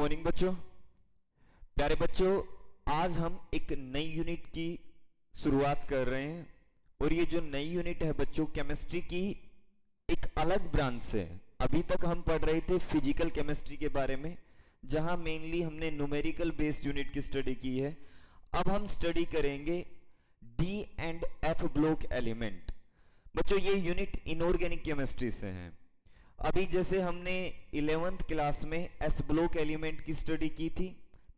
Morning बच्चों, प्यारे बच्चों। आज हम एक नई यूनिट की शुरुआत कर रहे हैं और ये जो नई यूनिट है बच्चों, केमिस्ट्री की एक अलग ब्रांच से। अभी तक हम पढ़ रहे थे फिजिकल केमिस्ट्री के बारे में, जहां मेनली हमने न्यूमेरिकल बेस्ड यूनिट की स्टडी की है। अब हम स्टडी करेंगे D and F block element. बच्चों ये यूनिट इनऑर्गेनिक केमिस्ट्री से है। अभी जैसे हमने 11th क्लास में एस ब्लॉक एलिमेंट की स्टडी की थी,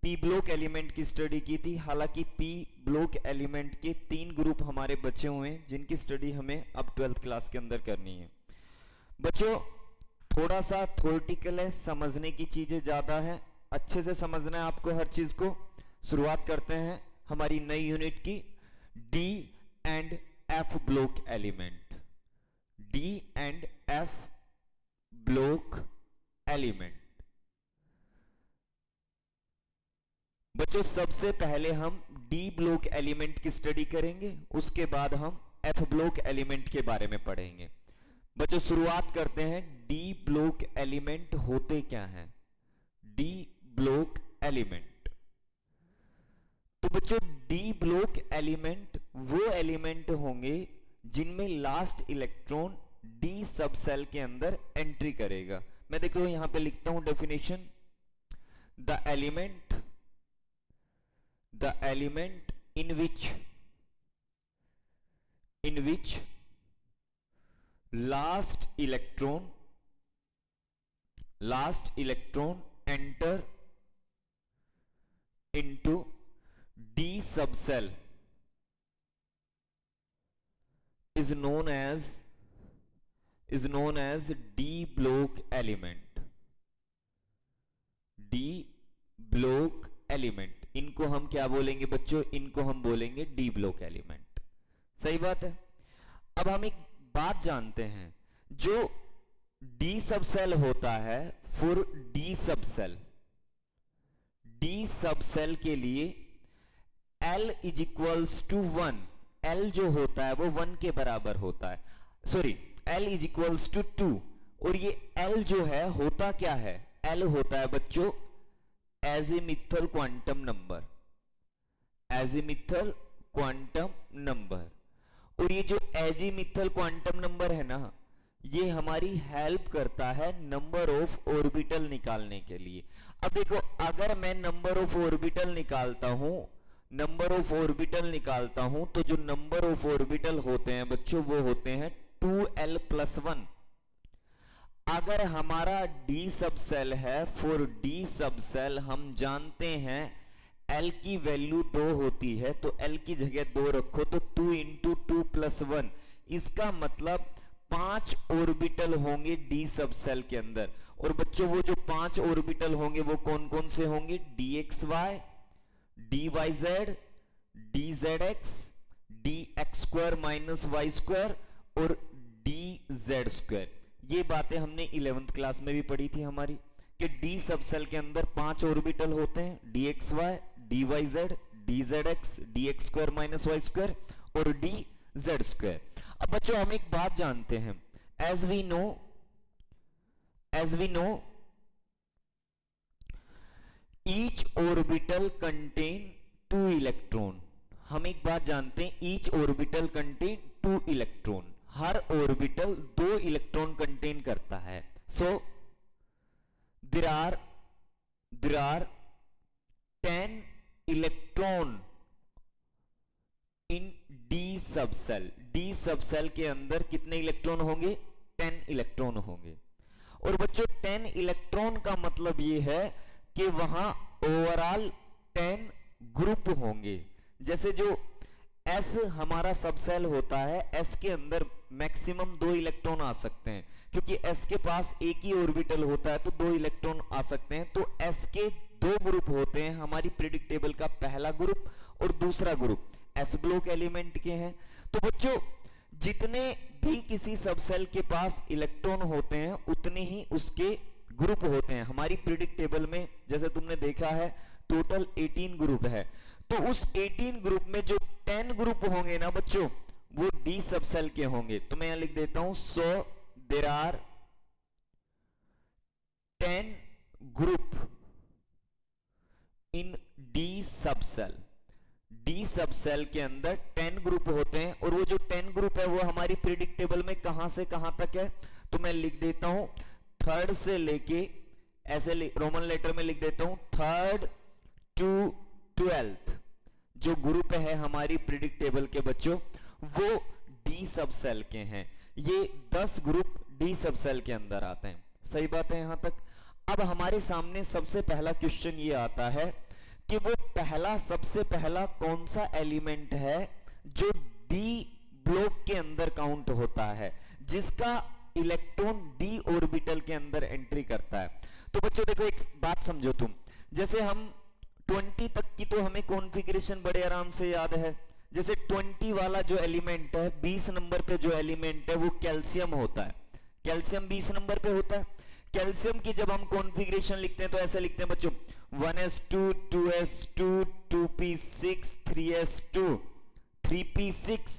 पी ब्लॉक एलिमेंट की स्टडी की थी। हालांकि पी ब्लॉक एलिमेंट के 3 ग्रुप हमारे बचे हुए हैं, जिनकी स्टडी हमें अब 12th क्लास के अंदर करनी है। बच्चों थोड़ा सा थ्योरेटिकल है, समझने की चीजें ज्यादा है, अच्छे से समझना है आपको हर चीज को। शुरुआत करते हैं हमारी नई यूनिट की, D and F block element. D and F block element. बच्चों सबसे पहले हम डी ब्लॉक एलिमेंट की स्टडी करेंगे, उसके बाद हम एफ ब्लॉक एलिमेंट के बारे में पढ़ेंगे। बच्चों शुरुआत करते हैं, डी ब्लॉक एलिमेंट होते क्या हैं। डी ब्लॉक एलिमेंट, तो बच्चों डी ब्लॉक एलिमेंट वो एलिमेंट होंगे जिनमें last electron D subshell के अंदर एंट्री करेगा। मैं देखो यहां पे लिखता हूं definition, the element in which last electron enter into D subcell is known as D block element. D block element, इनको हम क्या बोलेंगे बच्चों, इनको हम बोलेंगे डी ब्लॉक एलिमेंट। सही बात है। अब हम एक बात जानते हैं, जो डी सब सेल होता है for d subshell, d subshell के लिए L is equals to 1। L जो होता है वो 1 के बराबर होता है, sorry L is equals to 2। और ये L जो है होता क्या है, L होता है बच्चों एजिमिथल क्वांटम नंबर, एजिमिथल क्वांटम नंबर। और ये जो एजिमिथल क्वांटम नंबर है ना, ये हमारी हेल्प करता है नंबर ऑफ ऑर्बिटल निकालने के लिए। अब देखो अगर मैं नंबर ऑफ ऑर्बिटल निकालता हूं, तो जो नंबर ऑफ ऑर्बिटल होते हैं बच्चों वो होते हैं 2l+1। अगर हमारा D सब सेल है, फॉर D सब सेल हम जानते हैं L की वैल्यू 2 होती है, तो L की जगह 2 रखो तो 2 × 2+1, इसका मतलब 5 ऑर्बिटल होंगे D सब सेल के अंदर। और बच्चों वो जो 5 ऑर्बिटल होंगे वो कौन कौन से होंगे, dxy, dyz, dzx, dx² - y² और dz²। ये बातें हमने 11th क्लास में भी पढ़ी थी हमारी, कि डी सब सेल के अंदर 5 ऑर्बिटल होते हैं, dxy, dyz, dzx, dx² - y² और dz²। अब बच्चों हम एक बात जानते हैं, as we know each orbital contain 2 electron. हम एक बात जानते हैं, each orbital contain 2 इलेक्ट्रॉन, हर ऑर्बिटल 2 इलेक्ट्रॉन कंटेन करता है। So there are 10 electron in d subshell. D subshell के अंदर कितने इलेक्ट्रॉन होंगे, 10 इलेक्ट्रॉन होंगे। और बच्चों 10 इलेक्ट्रॉन का मतलब यह है कि वहां ओवरऑल 10 ग्रुप होंगे। जैसे जो S हमारा सब सेल होता है, S के अंदर मैक्सिमम 2 इलेक्ट्रॉन आ सकते हैं, क्योंकि S के पास एक ही ऑर्बिटल होता है तो 2 इलेक्ट्रॉन आ सकते हैं। तो S के 2 ग्रुप होते हैं, हमारी पीरियोडिक टेबल का पहला ग्रुप और दूसरा ग्रुप S ब्लॉक एलिमेंट के हैं। तो बच्चों जितने भी किसी सब सेल के पास इलेक्ट्रॉन होते हैं उतने ही उसके ग्रुप होते हैं। हमारी पीरियोडिक टेबल में जैसे तुमने देखा है टोटल 18 ग्रुप है, तो उस 18 ग्रुप में जो 10 ग्रुप होंगे ना बच्चों वो डी सब सेल के होंगे। तो मैं यहां लिख देता हूं, so there are 10 group in d subshell. D subshell के अंदर 10 ग्रुप होते हैं और वो जो 10 ग्रुप है वो हमारी पीरियोडिक टेबल में कहां से कहां तक है, तो मैं लिख देता हूं थर्ड से लेके, ऐसे रोमन लेटर में लिख देता हूं थर्ड टू 12th जो ग्रुप है हमारी पीरियोडिक टेबल के बच्चों, वो डी सब सेल के हैं। ये 10 ग्रुप डी सब सेल के अंदर आते हैं। सही बात है यहां तक। अब हमारे सामने सबसे पहला क्वेश्चन ये आता है कि वो पहला, सबसे पहला कौन सा एलिमेंट है जो डी ब्लॉक के अंदर काउंट होता है, जिसका इलेक्ट्रॉन डी ऑर्बिटल के अंदर एंट्री करता है। तो बच्चों देखो एक बात समझो तुम, जैसे हम 20 तक की तो हमें कॉन्फ़िगरेशन बड़े आराम से याद है। जैसे 20 वाला जो एलिमेंट है, 20 नंबर पे जो एलिमेंट है वो कैल्शियम होता है। कैल्शियम 20 नंबर पे होता है। कैल्शियम की जब हम कॉन्फ़िगरेशन लिखते हैं तो ऐसे लिखते हैं बच्चों 1s2 2s2 2p6 3s2 3p6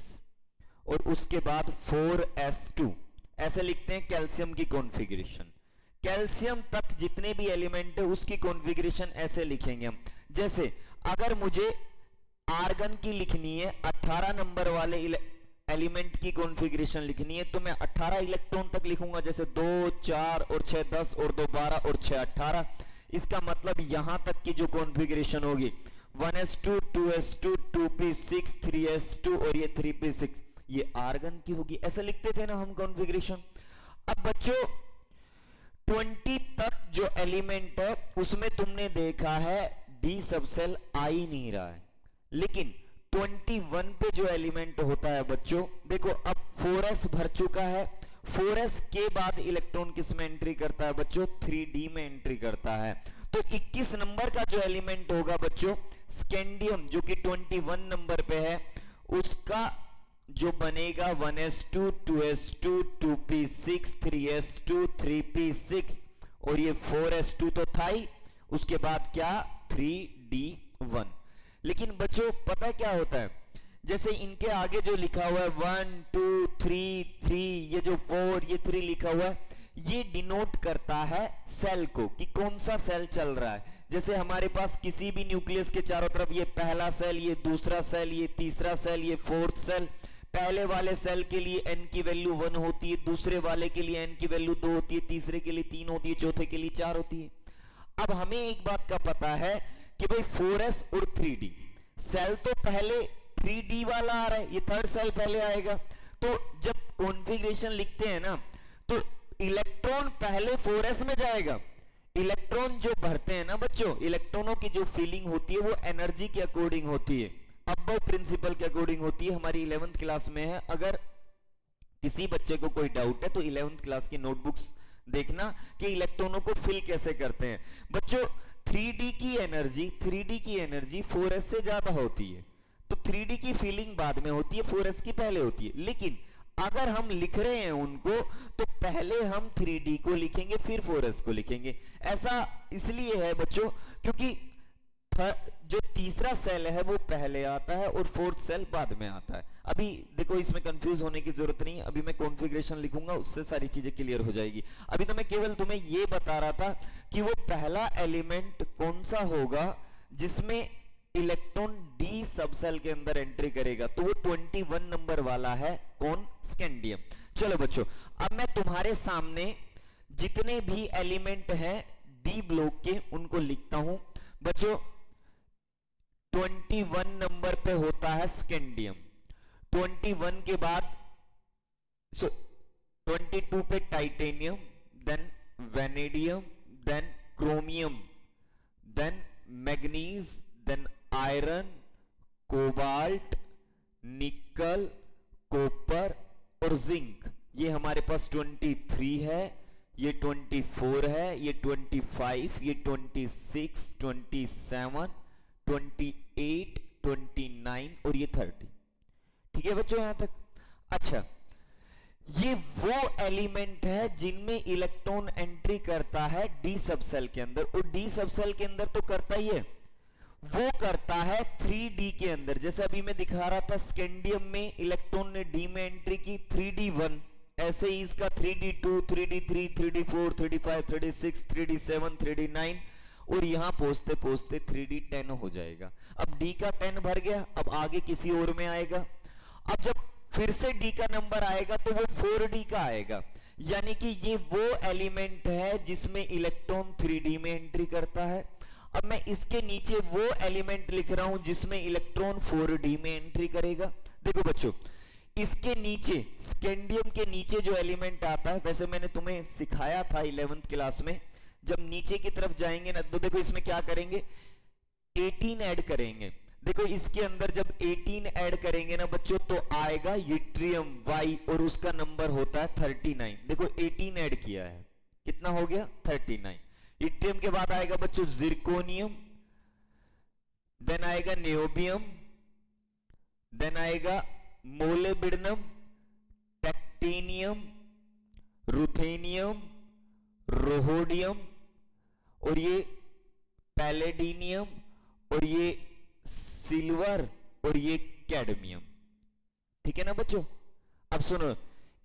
और उसके बाद 4s2, ऐसे लिखते हैं कैल्शियम की कॉन्फ़िगरेशन। कैल्शियम तक जितने भी एलिमेंट है उसकी कॉन्फ़िगरेशन ऐसे लिखेंगे हम। जैसे अगर मुझे आर्गन की लिखनी है, 18 नंबर वाले एलिमेंट की कॉन्फ़िगरेशन लिखनी है, तो मैं 18 इलेक्ट्रॉन तक लिखूंगा, जैसे 2 4 और 6 10 और 2 12 और 6 18। इसका मतलब यहां तक की जो कॉन्फ़िगरेशन होगी 1s2 2s2 2p6 3s2 और ये 3p6, ये आर्गन की होगी। ऐसे लिखते थे ना हम कॉन्फ़िगरेशन। अब बच्चों 20 तक जो एलिमेंट है उसमें तुमने देखा है डी सब सेल आ ही नहीं रहा है, लेकिन 21 पे जो एलिमेंट होता है बच्चों, देखो अब 4s भर चुका है। 4s के बाद इलेक्ट्रॉन किस में एंट्री करता है बच्चों, 3d में एंट्री करता है। तो 21 नंबर का जो एलिमेंट होगा बच्चों स्कैंडियम, जो कि 21 नंबर पे है, उसका जो बनेगा 1s2 2s2 2p6 3s2 3p6 और ये 4s2 तो था ही, उसके बाद क्या 3d1। लेकिन बच्चों पता क्या होता है, जैसे इनके आगे जो लिखा हुआ है 1 2 3 3, ये जो 4 ये 3 लिखा हुआ है, ये डिनोट करता है सेल को कि कौन सा सेल चल रहा है। जैसे हमारे पास किसी भी न्यूक्लियस के चारों तरफ ये पहला सेल, ये दूसरा सेल, ये तीसरा सेल, ये फोर्थ सेल। पहले वाले सेल के लिए n की वैल्यू 1 होती है, दूसरे वाले के लिए n की वैल्यू 2 होती है, तीसरे के लिए 3 होती है, चौथे के लिए 4 होती है। अब हमें एक बात का पता है कि भाई 4s और 3d सेल तो पहले 3d वाला आ रहा है, ये थर्ड सेल पहले आएगा। तो जब कॉन्फ़िगरेशन लिखते हैं ना तो इलेक्ट्रॉन पहले 4s में जाएगा। इलेक्ट्रॉन जो भरते हैं ना बच्चों, इलेक्ट्रॉनों की जो फीलिंग होती है वो एनर्जी के अकॉर्डिंग होती है, अब्बो प्रिंसिपल के अकॉर्डिंग होती है। हमारी 11th क्लास में है, अगर किसी बच्चे को कोई डाउट है तो 11th क्लास की नोटबुक्स देखना कि इलेक्ट्रॉनों को फिल कैसे करते हैं। बच्चों 3d की एनर्जी 4s से ज्यादा होती है, तो 3d की फीलिंग बाद में होती है, 4s की पहले होती है। लेकिन अगर हम लिख रहे हैं उनको तो पहले हम 3d को लिखेंगे फिर 4s को लिखेंगे। ऐसा इसलिए है बच्चों क्योंकि जो तीसरा सेल है वो पहले आता है और फोर्थ सेल बाद में आता है। अभी देखो इसमें कंफ्यूज होने की जरूरत नहीं है, अभी मैं कॉन्फ़िगरेशन लिखूंगा उससे सारी चीजें क्लियर हो जाएगी। अभी तो मैं केवल तुम्हें ये बता रहा था कि वो पहला एलिमेंट कौन सा होगा जिसमें इलेक्ट्रॉन डी सब सेल के अंदर एंट्री करेगा, तो वो 21 नंबर वाला है, कौन, स्कैंडियम। चलो बच्चों अब मैं तुम्हारे सामने जितने भी एलिमेंट हैं डी ब्लॉक के उनको लिखता हूं। बच्चों 21 नंबर पे होता है स्कैंडियम, 21 के बाद 22 पे titanium, then vanadium, then chromium, then manganese, then iron, cobalt, nickel, copper और जिंक। ये हमारे पास 23 है, ये 24 है, ये 25, ये 26, 27, 28, 29 और ये 30। ठीक है बच्चों यहां तक। अच्छा ये वो एलिमेंट है जिनमें इलेक्ट्रॉन एंट्री करता है डी सब सेल के अंदर, और डी सब सेल के अंदर तो करता ही है, वो करता है 3d के अंदर। जैसे अभी मैं दिखा रहा था स्कैंडियम में इलेक्ट्रॉन ने डी में एंट्री की 3d1, ऐसे ही इसका 3d2 3d3 3d4 3d5 3d6 3d7 3d9 और यहां पहुंचते पहुंचते 3D 10 हो जाएगा। अब D का 10 भर गया, अब आगे किसी और में आएगा। अब जब फिर से D का नंबर आएगा तो वो 4D का आएगा, यानी कि ये वो एलिमेंट है जिसमें इलेक्ट्रॉन 3D में एंट्री करता है। अब मैं इसके नीचे वो एलिमेंट लिख रहा हूं जिसमें इलेक्ट्रॉन 4D में एंट्री करेगा। देखो बच्चों, इसके नीचे स्कैंडियम के नीचे जो एलिमेंट आता है, वैसे मैंने तुम्हें सिखाया था 11th क्लास में, जब नीचे की तरफ जाएंगे ना तो देखो इसमें क्या करेंगे, 18 ऐड करेंगे। देखो इसके अंदर जब 18 ऐड करेंगे ना बच्चों तो आएगा यूट्रियम Y और उसका नंबर होता है 39। देखो 18 ऐड किया है, कितना हो गया 39। यूट्रियम के बाद आएगा बच्चों जिरकोनियम, देन आएगा नियोबियम, देन आएगा मोलिब्डेनम, टेक्टिनियम, रुथेनियम, रोहोडियम, और ये पैलेडिनियम, और ये सिल्वर, और ये कैडमियम। ठीक है ना बच्चों। अब सुनो,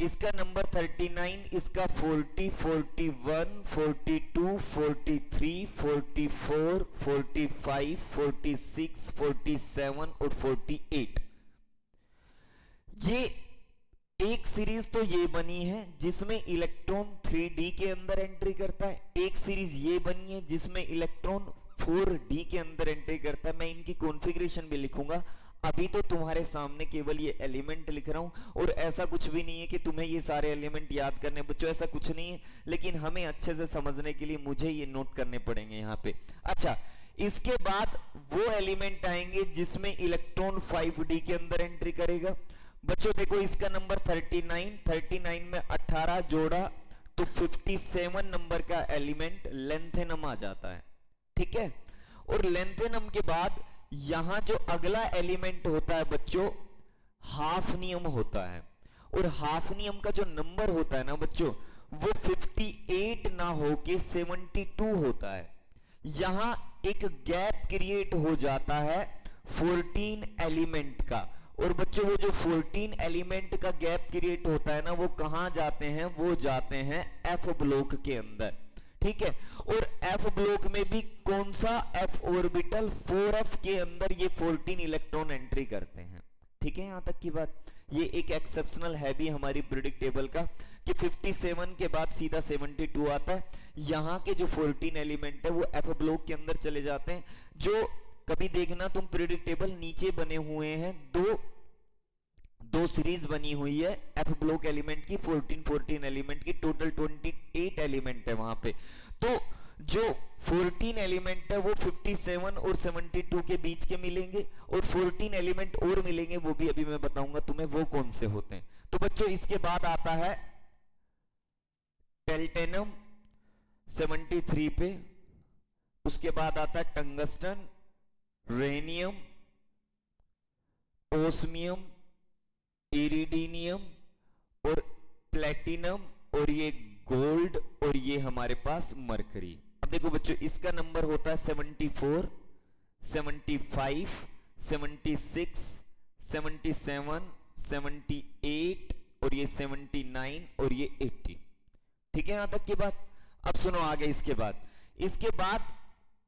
इसका नंबर 39, इसका 40, 41, 42, 43, 44, 45, 46, 47 और 48। ये एक सीरीज तो ये बनी है जिसमें इलेक्ट्रॉन 3D के अंदर एंट्री करता है, एक सीरीज ये बनी है जिसमें इलेक्ट्रॉन 4D के अंदर एंट्री करता है। मैं इनकी कॉन्फ़िगरेशन भी लिखूंगा, अभी तो तुम्हारे सामने केवल ये एलिमेंट लिख रहा हूं। और ऐसा कुछ भी नहीं है कि तुम्हें ये सारे एलिमेंट याद करने बच्चों, ऐसा कुछ नहीं है, लेकिन हमें अच्छे से समझने के लिए मुझे ये नोट करने पड़ेंगे यहाँ पे। अच्छा, इसके बाद वो एलिमेंट आएंगे जिसमें इलेक्ट्रॉन 5D के अंदर एंट्री करेगा। बच्चों देखो इसका नंबर 39 में 18 जोड़ा तो 57 नंबर का एलिमेंट लेंथेनम आ जाता है। ठीक है, और लेंथेनम के बाद यहां जो अगला एलिमेंट होता है बच्चों हाफनियम होता है, और हाफनियम का जो नंबर होता है ना बच्चों वो 58 ना होके 72 होता है। यहां एक गैप क्रिएट हो जाता है 14 एलिमेंट का, और बच्चों वो जो 14 एलिमेंट का गैप क्रिएट होता है ना वो कहां जाते हैं, वो जाते हैं F ब्लॉक के अंदर। ठीक है, और F ब्लॉक में भी कौन सा F ऑर्बिटल 4F के अंदर ये 14 इलेक्ट्रॉन एंट्री करते हैं। ठीक है, यहां तक की बात। ये एक एक्सेप्शनल है भी हमारी पीरियोडिक टेबल का कि 57 के बाद सीधा 72 आता है। यहां के जो 14 एलिमेंट है वो F ब्लॉक के अंदर चले जाते हैं। जो कभी देखना तुम पीरियोडिक टेबल नीचे बने हुए हैं, दो सीरीज बनी हुई है F ब्लॉक एलिमेंट की, 14 एलिमेंट की, टोटल 28 एलिमेंट है वहां पे। तो जो 14 एलिमेंट है वो 57 और 72 के बीच के मिलेंगे, और 14 एलिमेंट और मिलेंगे, वो भी अभी मैं बताऊंगा तुम्हें वो कौन से होते हैं। तो बच्चों इसके बाद आता है टेल्टेनम 73 पे, उसके बाद आता है टंगस्टन, रेनियम, ओस्मियम, इरिडीनियम और प्लेटिनम, और ये गोल्ड, और ये हमारे पास मरकरी। अब देखो बच्चों इसका नंबर होता है 74, 75, 76, 77, 78 और ये 79 और ये 80। ठीक है यहां तक की बात। अब सुनो आगे, इसके बाद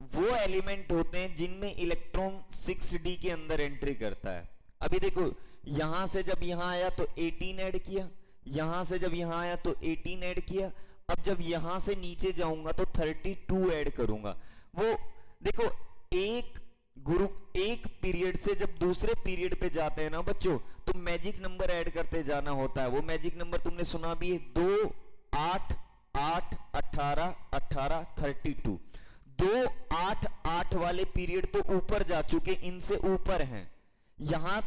वो एलिमेंट होते हैं जिनमें इलेक्ट्रॉन 6D के अंदर एंट्री करता है। अभी देखो यहां से जब यहां आया तो 18 ऐड किया, यहां से जब यहां आया तो 18 ऐड किया, अब जब यहां से नीचे जाऊंगा तो 32 ऐड करूंगा। वो देखो एक ग्रुप एक पीरियड से जब दूसरे पीरियड पे जाते हैं ना बच्चों तो मैजिक नंबर ऐड करते जाना होता है। वो मैजिक नंबर तुमने सुना भी है, 2, 8, 8, 18, 18, 32। 2, 8, 8 वाले पीरियड तो ऊपर जा चुके, इनसे ऊपर हैं। यहां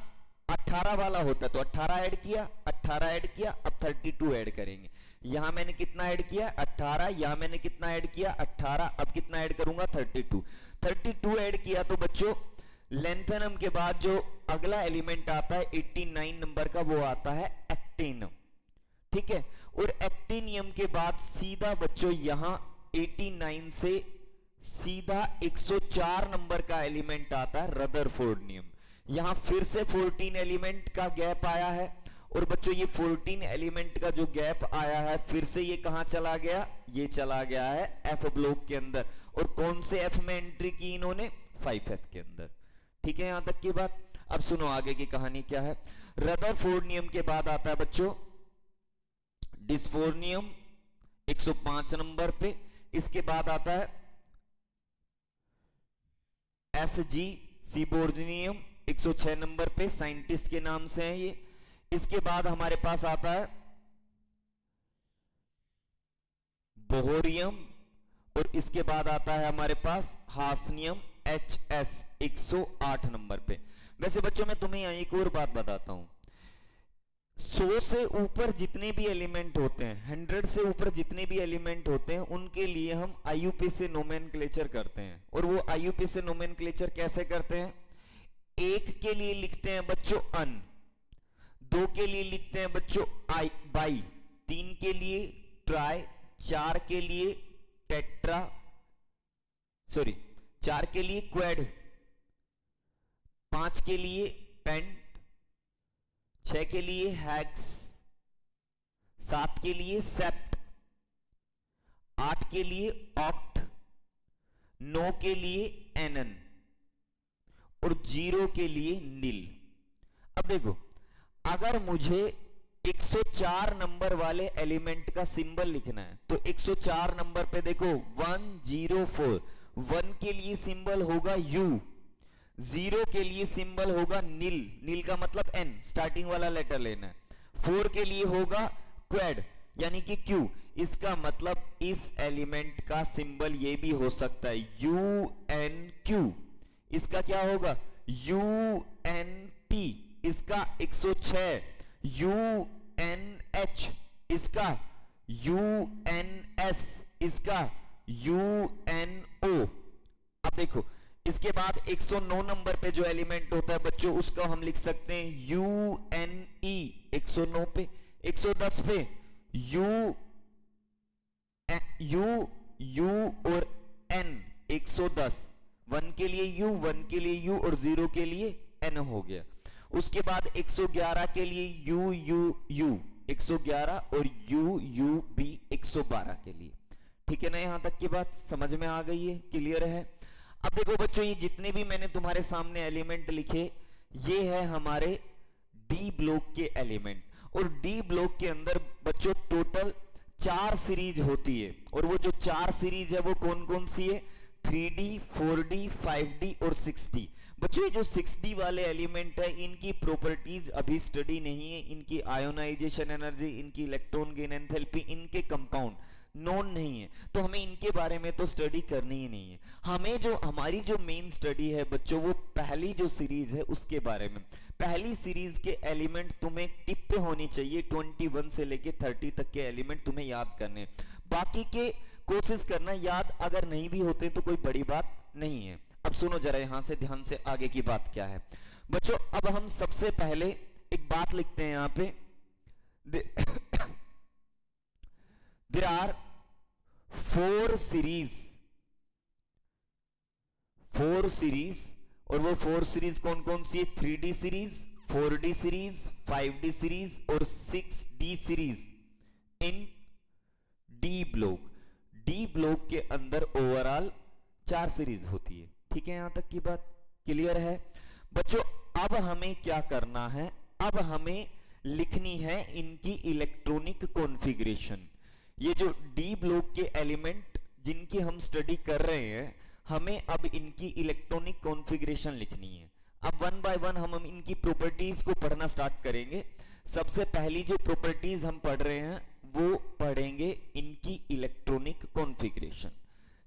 18 वाला होता तो 18 ऐड किया, 18 ऐड किया, अब 32 ऐड करेंगे। यहां मैंने कितना ऐड किया 18, यहां मैंने कितना ऐड किया 18, अब कितना ऐड करूंगा 32 ऐड किया। तो बच्चों लेंथेनम के बाद जो अगला एलिमेंट आता है 89 नंबर का, वो आता है एक्टिनम। ठीक है, और एक्टिनियम के बाद सीधा बच्चों यहां 89 से सीधा 104 नंबर का एलिमेंट आता है रदरफोर्डियम। यहां फिर से 14 एलिमेंट का गैप आया है, और बच्चों ये 14 एलिमेंट का जो गैप आया है फिर से ये कहां चला गया, ये चला गया है एफ ब्लॉक के अंदर। और कौन से एफ में एंट्री की इन्होंने, 5F के अंदर। ठीक है यहां तक की बात। अब सुनो आगे की कहानी क्या है। रदरफोर्ड नियम के बाद आता है बच्चों डिस्फोर्ड नियम 105 नंबर पे। इसके बाद आता है SG सीबोर्ड नियम 106 नंबर पे, साइंटिस्ट के नाम से है ये। इसके बाद हमारे पास आता है बोहरियम और इसके बाद आता है हमारे पास हास नियम HS 108 नंबर पे। वैसे बच्चों मैं तुम्हें यहां एक और बात बताता हूं, 100 से ऊपर जितने भी एलिमेंट होते हैं, 100 से ऊपर जितने भी एलिमेंट होते हैं उनके लिए हम IUP से नोमेनक्लेचर करते हैं। और वो IUP से नोमेनक्लेचर कैसे करते हैं, एक के लिए लिखते हैं बच्चों अन, 2 के लिए लिखते हैं बच्चों आई बाई, 3 के लिए ट्राई, 4 के लिए टेट्रा, 4 के लिए क्वेड, 5 के लिए पेंट, 6 के लिए हेक्स, 7 के लिए सेप्ट, 8 के लिए ऑक्ट, 9 के लिए एनन और 0 के लिए नील। अब देखो अगर मुझे 104 नंबर वाले एलिमेंट का सिंबल लिखना है तो 104 नंबर पे देखो 104, 1 के लिए सिंबल होगा U, 0 के लिए सिंबल होगा नील, नील का मतलब N, स्टार्टिंग वाला लेटर लेना है। 4 के लिए होगा क्वेड यानी कि Q, इसका मतलब इस एलिमेंट का सिंबल ये भी हो सकता है UNQ, इसका क्या होगा UNP, इसका 106 UNH, इसका UNS, इसका UNO। अब देखो इसके बाद 109 नंबर पे जो एलिमेंट होता है बच्चों उसका हम लिख सकते हैं UNE 109 पे, 110 पे U और N 110, 1 के लिए U, 1 के लिए U और 0 के लिए N हो गया। उसके बाद 111 के लिए U 111 और UB 112 के लिए। ठीक है ना, यहां तक की बात समझ में आ गई है, क्लियर है। अब देखो बच्चों ये जितने भी मैंने तुम्हारे सामने एलिमेंट लिखे ये है हमारे डी ब्लॉक के एलिमेंट। और डी ब्लॉक के अंदर बच्चों टोटल 4 सीरीज होती है और वो जो 4 सीरीज है वो कौन कौन सी है, 3D 4D 5D और 6D। बच्चों ये जो 6D वाले एलिमेंट है इनकी प्रॉपर्टीज अभी स्टडी नहीं है, इनकी आयोनाइजेशन एनर्जी, इनकी इलेक्ट्रॉन गेन एंथैल्पी, इनके कंपाउंड नोन नहीं है, तो हमें इनके बारे में तो स्टडी करनी ही नहीं है। हमें जो हमारी जो मेन स्टडी है बच्चों वो पहली जो सीरीज है उसके बारे में। पहली सीरीज के एलिमेंट तुम्हें टिप पे होनी चाहिए, 21 से लेके 30 तक के एलिमेंट तुम्हें याद करने, बाकी के कोशिश करना, याद अगर नहीं भी होते तो कोई बड़ी बात नहीं है। अब सुनो जरा यहां से ध्यान से आगे की बात क्या है बच्चों। अब हम सबसे पहले एक बात लिखते हैं यहां पे There are 4 सीरीज और वो 4 सीरीज कौन कौन सी है, 3D series, 4D series, 5D series और 6D series in D block. D block के अंदर ओवरऑल 4 सीरीज होती है। ठीक है, यहां तक की बात क्लियर है बच्चों। अब हमें क्या करना है, अब हमें लिखनी है इनकी इलेक्ट्रॉनिक कॉन्फ़िगरेशन। ये जो डी ब्लॉक के एलिमेंट जिनकी हम स्टडी कर रहे हैं हमें अब इनकी इलेक्ट्रॉनिक कॉन्फ़िगरेशन लिखनी है। अब वन बाय वन हम इनकी प्रॉपर्टीज को पढ़ना स्टार्ट करेंगे। सबसे पहली जो प्रॉपर्टीज हम पढ़ रहे हैं वो पढ़ेंगे इनकी इलेक्ट्रॉनिक कॉन्फ़िगरेशन।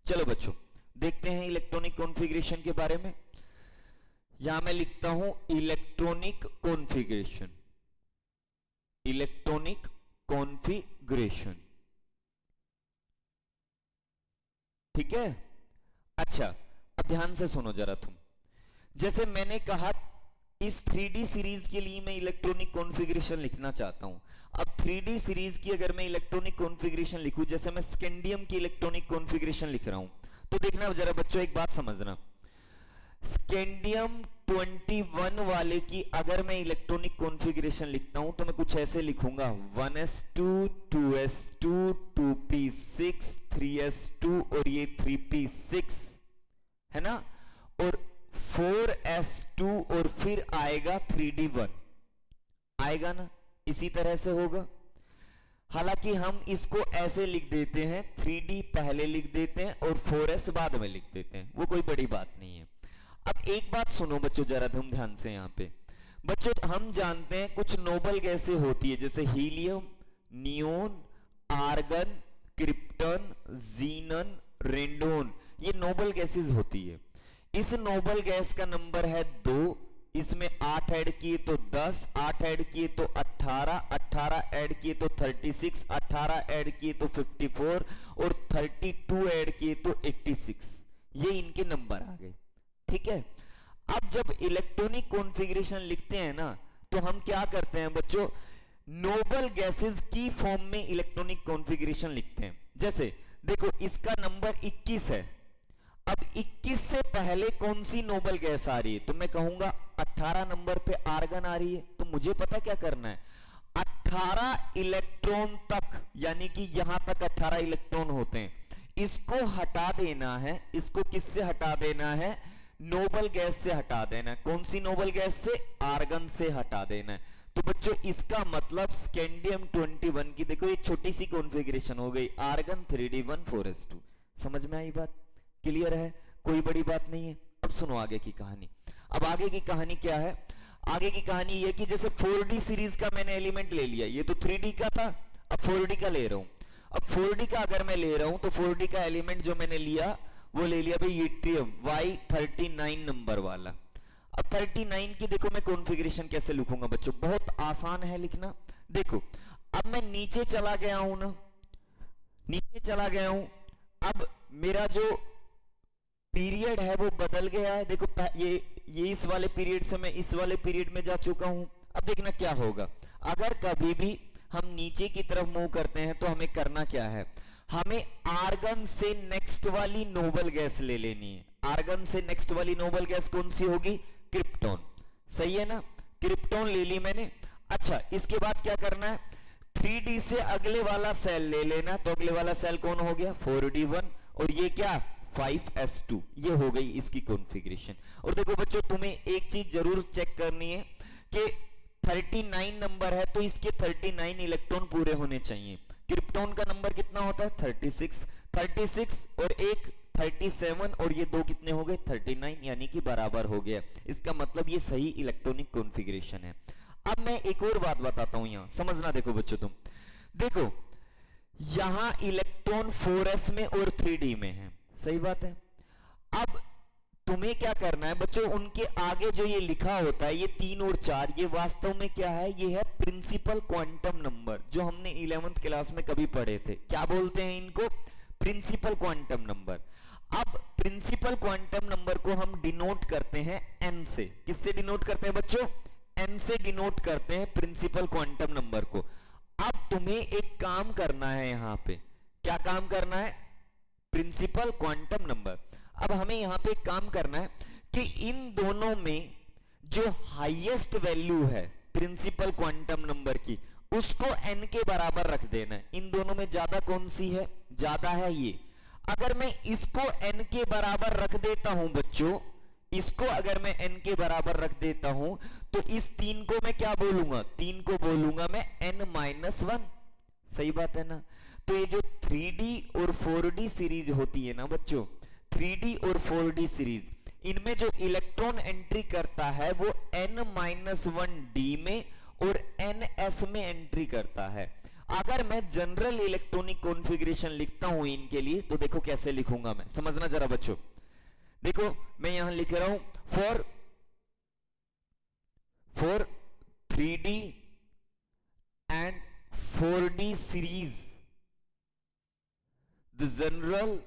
चलो बच्चों देखते हैं इलेक्ट्रॉनिक कॉन्फ़िगरेशन के बारे में। यहां मैं लिखता हूं इलेक्ट्रॉनिक कॉन्फ़िगरेशन, इलेक्ट्रॉनिक कॉन्फ़िगरेशन। ठीक है, अच्छा अब ध्यान से सुनो जरा तुम। जैसे मैंने कहा इस 3D सीरीज के लिए मैं इलेक्ट्रॉनिक कॉन्फ़िगरेशन लिखना चाहता हूं। अब 3D सीरीज की अगर मैं इलेक्ट्रॉनिक कॉन्फ़िगरेशन लिखूं, जैसे मैं स्कैंडियम की इलेक्ट्रॉनिक कॉन्फ़िगरेशन लिख रहा हूं, तो देखना जरा बच्चों एक बात समझना, स्कैंडियम 21 वाले की अगर मैं इलेक्ट्रॉनिक कॉन्फ़िगरेशन लिखता हूं तो मैं कुछ ऐसे लिखूंगा 1s2 2s2 2p6 3s2 और ये 3p6 है ना, और 4s2 और फिर आएगा 3d1 आएगा ना, इसी तरह से होगा। हालांकि हम इसको ऐसे लिख देते हैं, 3d पहले लिख देते हैं और 4s बाद में लिख देते हैं, वो कोई बड़ी बात नहीं है। अब एक बात सुनो बच्चों जरा तुम ध्यान से यहां पे। बच्चों हम जानते हैं कुछ नोबल गैसें होती है जैसे हीलियम, नियोन, आर्गन, क्रिप्टन, जीनन, रेंडोन, ये नोबल गैसेस होती है। इस नोबल गैस का नंबर है 2, इसमें 8 ऐड किए तो 10, 8 ऐड किए तो 18, 18 ऐड किए तो 36, 18 ऐड किए तो 54 और 32 ऐड किए तो 86, ये इनके नंबर आ गए। ठीक है, अब जब इलेक्ट्रॉनिक कॉन्फ़िगरेशन लिखते हैं ना तो हम क्या करते हैं बच्चों, नोबल गैसेस की फॉर्म में इलेक्ट्रॉनिक कॉन्फ़िगरेशन लिखते हैं। जैसे देखो इसका नंबर 21 है, अब 21 से पहले कौन सी नोबल गैस आ रही है, तो मैं कहूंगा 18 नंबर पे आर्गन आ रही है, तो मुझे पता क्या करना है, 18 इलेक्ट्रॉन तक, यानी कि यहां तक 18 इलेक्ट्रॉन होते हैं, इसको हटा देना है। इसको किससे हटा देना है, नोबल गैस से हटा देना है। कौन सी नोबल गैस से, आर्गन से हटा देना है। तो बच्चों इसका मतलब स्कैंडियम 21 की देखो एक छोटी सी कॉन्फ़िगरेशन हो गई, आर्गन 3d1 4s2। समझ में आई बात, क्लियर है, कोई बड़ी बात नहीं है। अब सुनो आगे की कहानी। अब आगे की कहानी क्या है, आगे की कहानी ये कि जैसे 4d सीरीज का मैंने एलिमेंट ले लिया, ये तो 3d का था, अब 4d का ले रहा हूं। अब 4d का अगर मैं ले रहा हूं तो 4d का एलिमेंट जो मैंने लिया वो ले लिया भाई यट्रियम Y39 नंबर वाला। अब 39 की देखो मैं कॉन्फ़िगरेशन कैसे लिखूंगा बच्चों, बहुत आसान है लिखना। देखो अब मैं नीचे चला गया हूं ना, नीचे चला गया हूं, अब मेरा जो पीरियड है वो बदल गया है। देखो ये इस वाले पीरियड से मैं इस वाले पीरियड में जा चुका हूं। अब देखना क्या होगा, अगर कभी भी हम नीचे की तरफ मूव करते हैं तो हमें करना क्या है, हमें आर्गन से नेक्स्ट वाली नोबल गैस ले लेनी है। आर्गन से नेक्स्ट वाली नोबल गैस कौन सी होगी, क्रिप्टॉन, सही है ना, क्रिप्टॉन ले ली मैंने। अच्छा इसके बाद क्या करना है, 3d से अगले वाला सेल ले लेना, तो अगले वाला सेल कौन हो गया 4d1 और ये क्या 5s2, ये हो गई इसकी कॉन्फ़िगरेशन। और देखो बच्चों तुम्हें एक चीज जरूर चेक करनी है कि 39 नंबर है तो इसके 39 इलेक्ट्रॉन पूरे होने चाहिए। क्रिप्टॉन का नंबर कितना होता है 36, 36 और एक 37 और ये दो कितने हो गए 39, यानी कि बराबर हो गया। इसका मतलब ये सही इलेक्ट्रॉनिक कॉन्फ़िगरेशन है। अब मैं एक और बात बताता हूं, यहां समझना, देखो बच्चों तुम देखो यहां इलेक्ट्रॉन 4s में और 3d में है, सही बात है। अब तुम्हें क्या करना है बच्चों, उनके आगे जो ये लिखा होता है ये 3 और 4, ये वास्तव में क्या है, ये है प्रिंसिपल क्वांटम नंबर, जो हमने 11th क्लास में कभी पढ़े थे। क्या बोलते हैं इनको, प्रिंसिपल क्वांटम नंबर। अब प्रिंसिपल क्वांटम नंबर को हम डिनोट करते हैं n से। किससे डिनोट करते हैं बच्चों, n से डिनोट करते हैं प्रिंसिपल क्वांटम नंबर को। अब तुम्हें एक काम करना है, यहां पे क्या काम करना है, प्रिंसिपल क्वांटम नंबर। अब हमें यहां पे काम करना है कि इन दोनों में जो हाईएस्ट वैल्यू है प्रिंसिपल क्वांटम नंबर की, उसको n के बराबर रख देना है। इन दोनों में ज्यादा कौन सी है, ज्यादा है ये। अगर मैं इसको n के बराबर रख देता हूं बच्चों, इसको अगर मैं n के बराबर रख देता हूं तो इस 3 को मैं क्या बोलूंगा, 3 को बोलूंगा मैं n-1, सही बात है ना। तो ये जो 3d और 4d सीरीज होती है ना बच्चों, 3d और 4d सीरीज, इनमें जो इलेक्ट्रॉन एंट्री करता है वो n-1d में और ns में एंट्री करता है। अगर मैं जनरल इलेक्ट्रॉनिक कॉन्फ़िगरेशन लिखता हूं इनके लिए तो देखो कैसे लिखूंगा मैं, समझना जरा बच्चों। देखो मैं यहां लिख रहा हूं for 3d and 4d series the general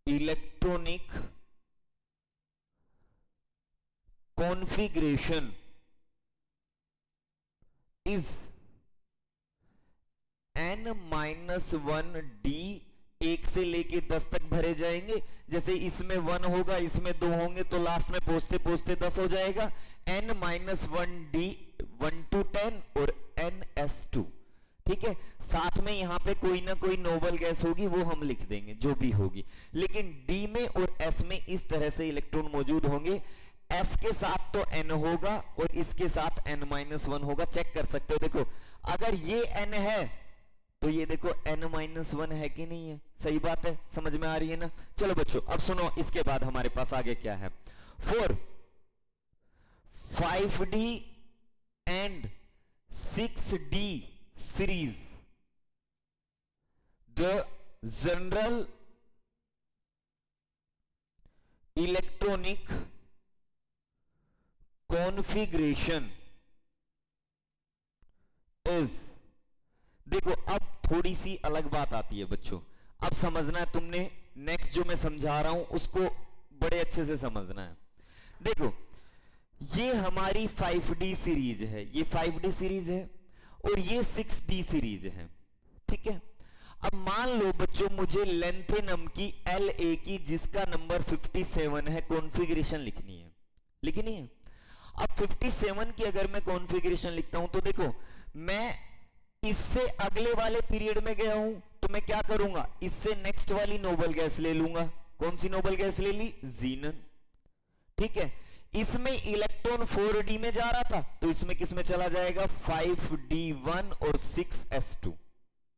electronic configuration is n-1d 1 से लेके 10 तक भरे जाएंगे। जैसे इसमें 1 होगा, इसमें 2 होंगे, तो लास्ट में पहुंचते पहुंचते 10 हो जाएगा। n-1d 1 to 10 और ns2। ठीक है, साथ में यहां पे कोई ना कोई नोबल गैस होगी, वो हम लिख देंगे जो भी होगी। लेकिन d में और s में इस तरह से इलेक्ट्रॉन मौजूद होंगे। s के साथ तो n होगा और इसके साथ n-1 होगा। चेक कर सकते हो, देखो अगर ये n है तो ये देखो n-1 है कि नहीं है। सही बात है, समझ में आ रही है ना। चलो बच्चों अब सुनो, इसके बाद हमारे पास आगे क्या है। For 5d and 6d series the general electronic configuration is, देखो अब थोड़ी सी अलग बात आती है बच्चों। अब समझना है तुमने, नेक्स्ट जो मैं समझा रहा हूं उसको बड़े अच्छे से समझना है। देखो ये हमारी 5D सीरीज है, ये 5D सीरीज है और ये 6D सीरीज है। ठीक है, अब मान लो बच्चों मुझे लेंथेनम की LA की जिसका नंबर 57 है कॉन्फ़िगरेशन लिखनी है। लिखनी है। अब 57 की अगर मैं कॉन्फ़िगरेशन लिखता हूं तो देखो मैं इससे अगले वाले पीरियड में गया हूं तो मैं क्या करूंगा, इससे नेक्स्ट वाली नोबल गैस ले लूंगा। कौन सी नोबल गैस ले ली, जीनन। ठीक है, इसमें इलेक्ट्रॉन 4d में जा रहा था तो इसमें किस में चला जाएगा, 5d1 और 6s2।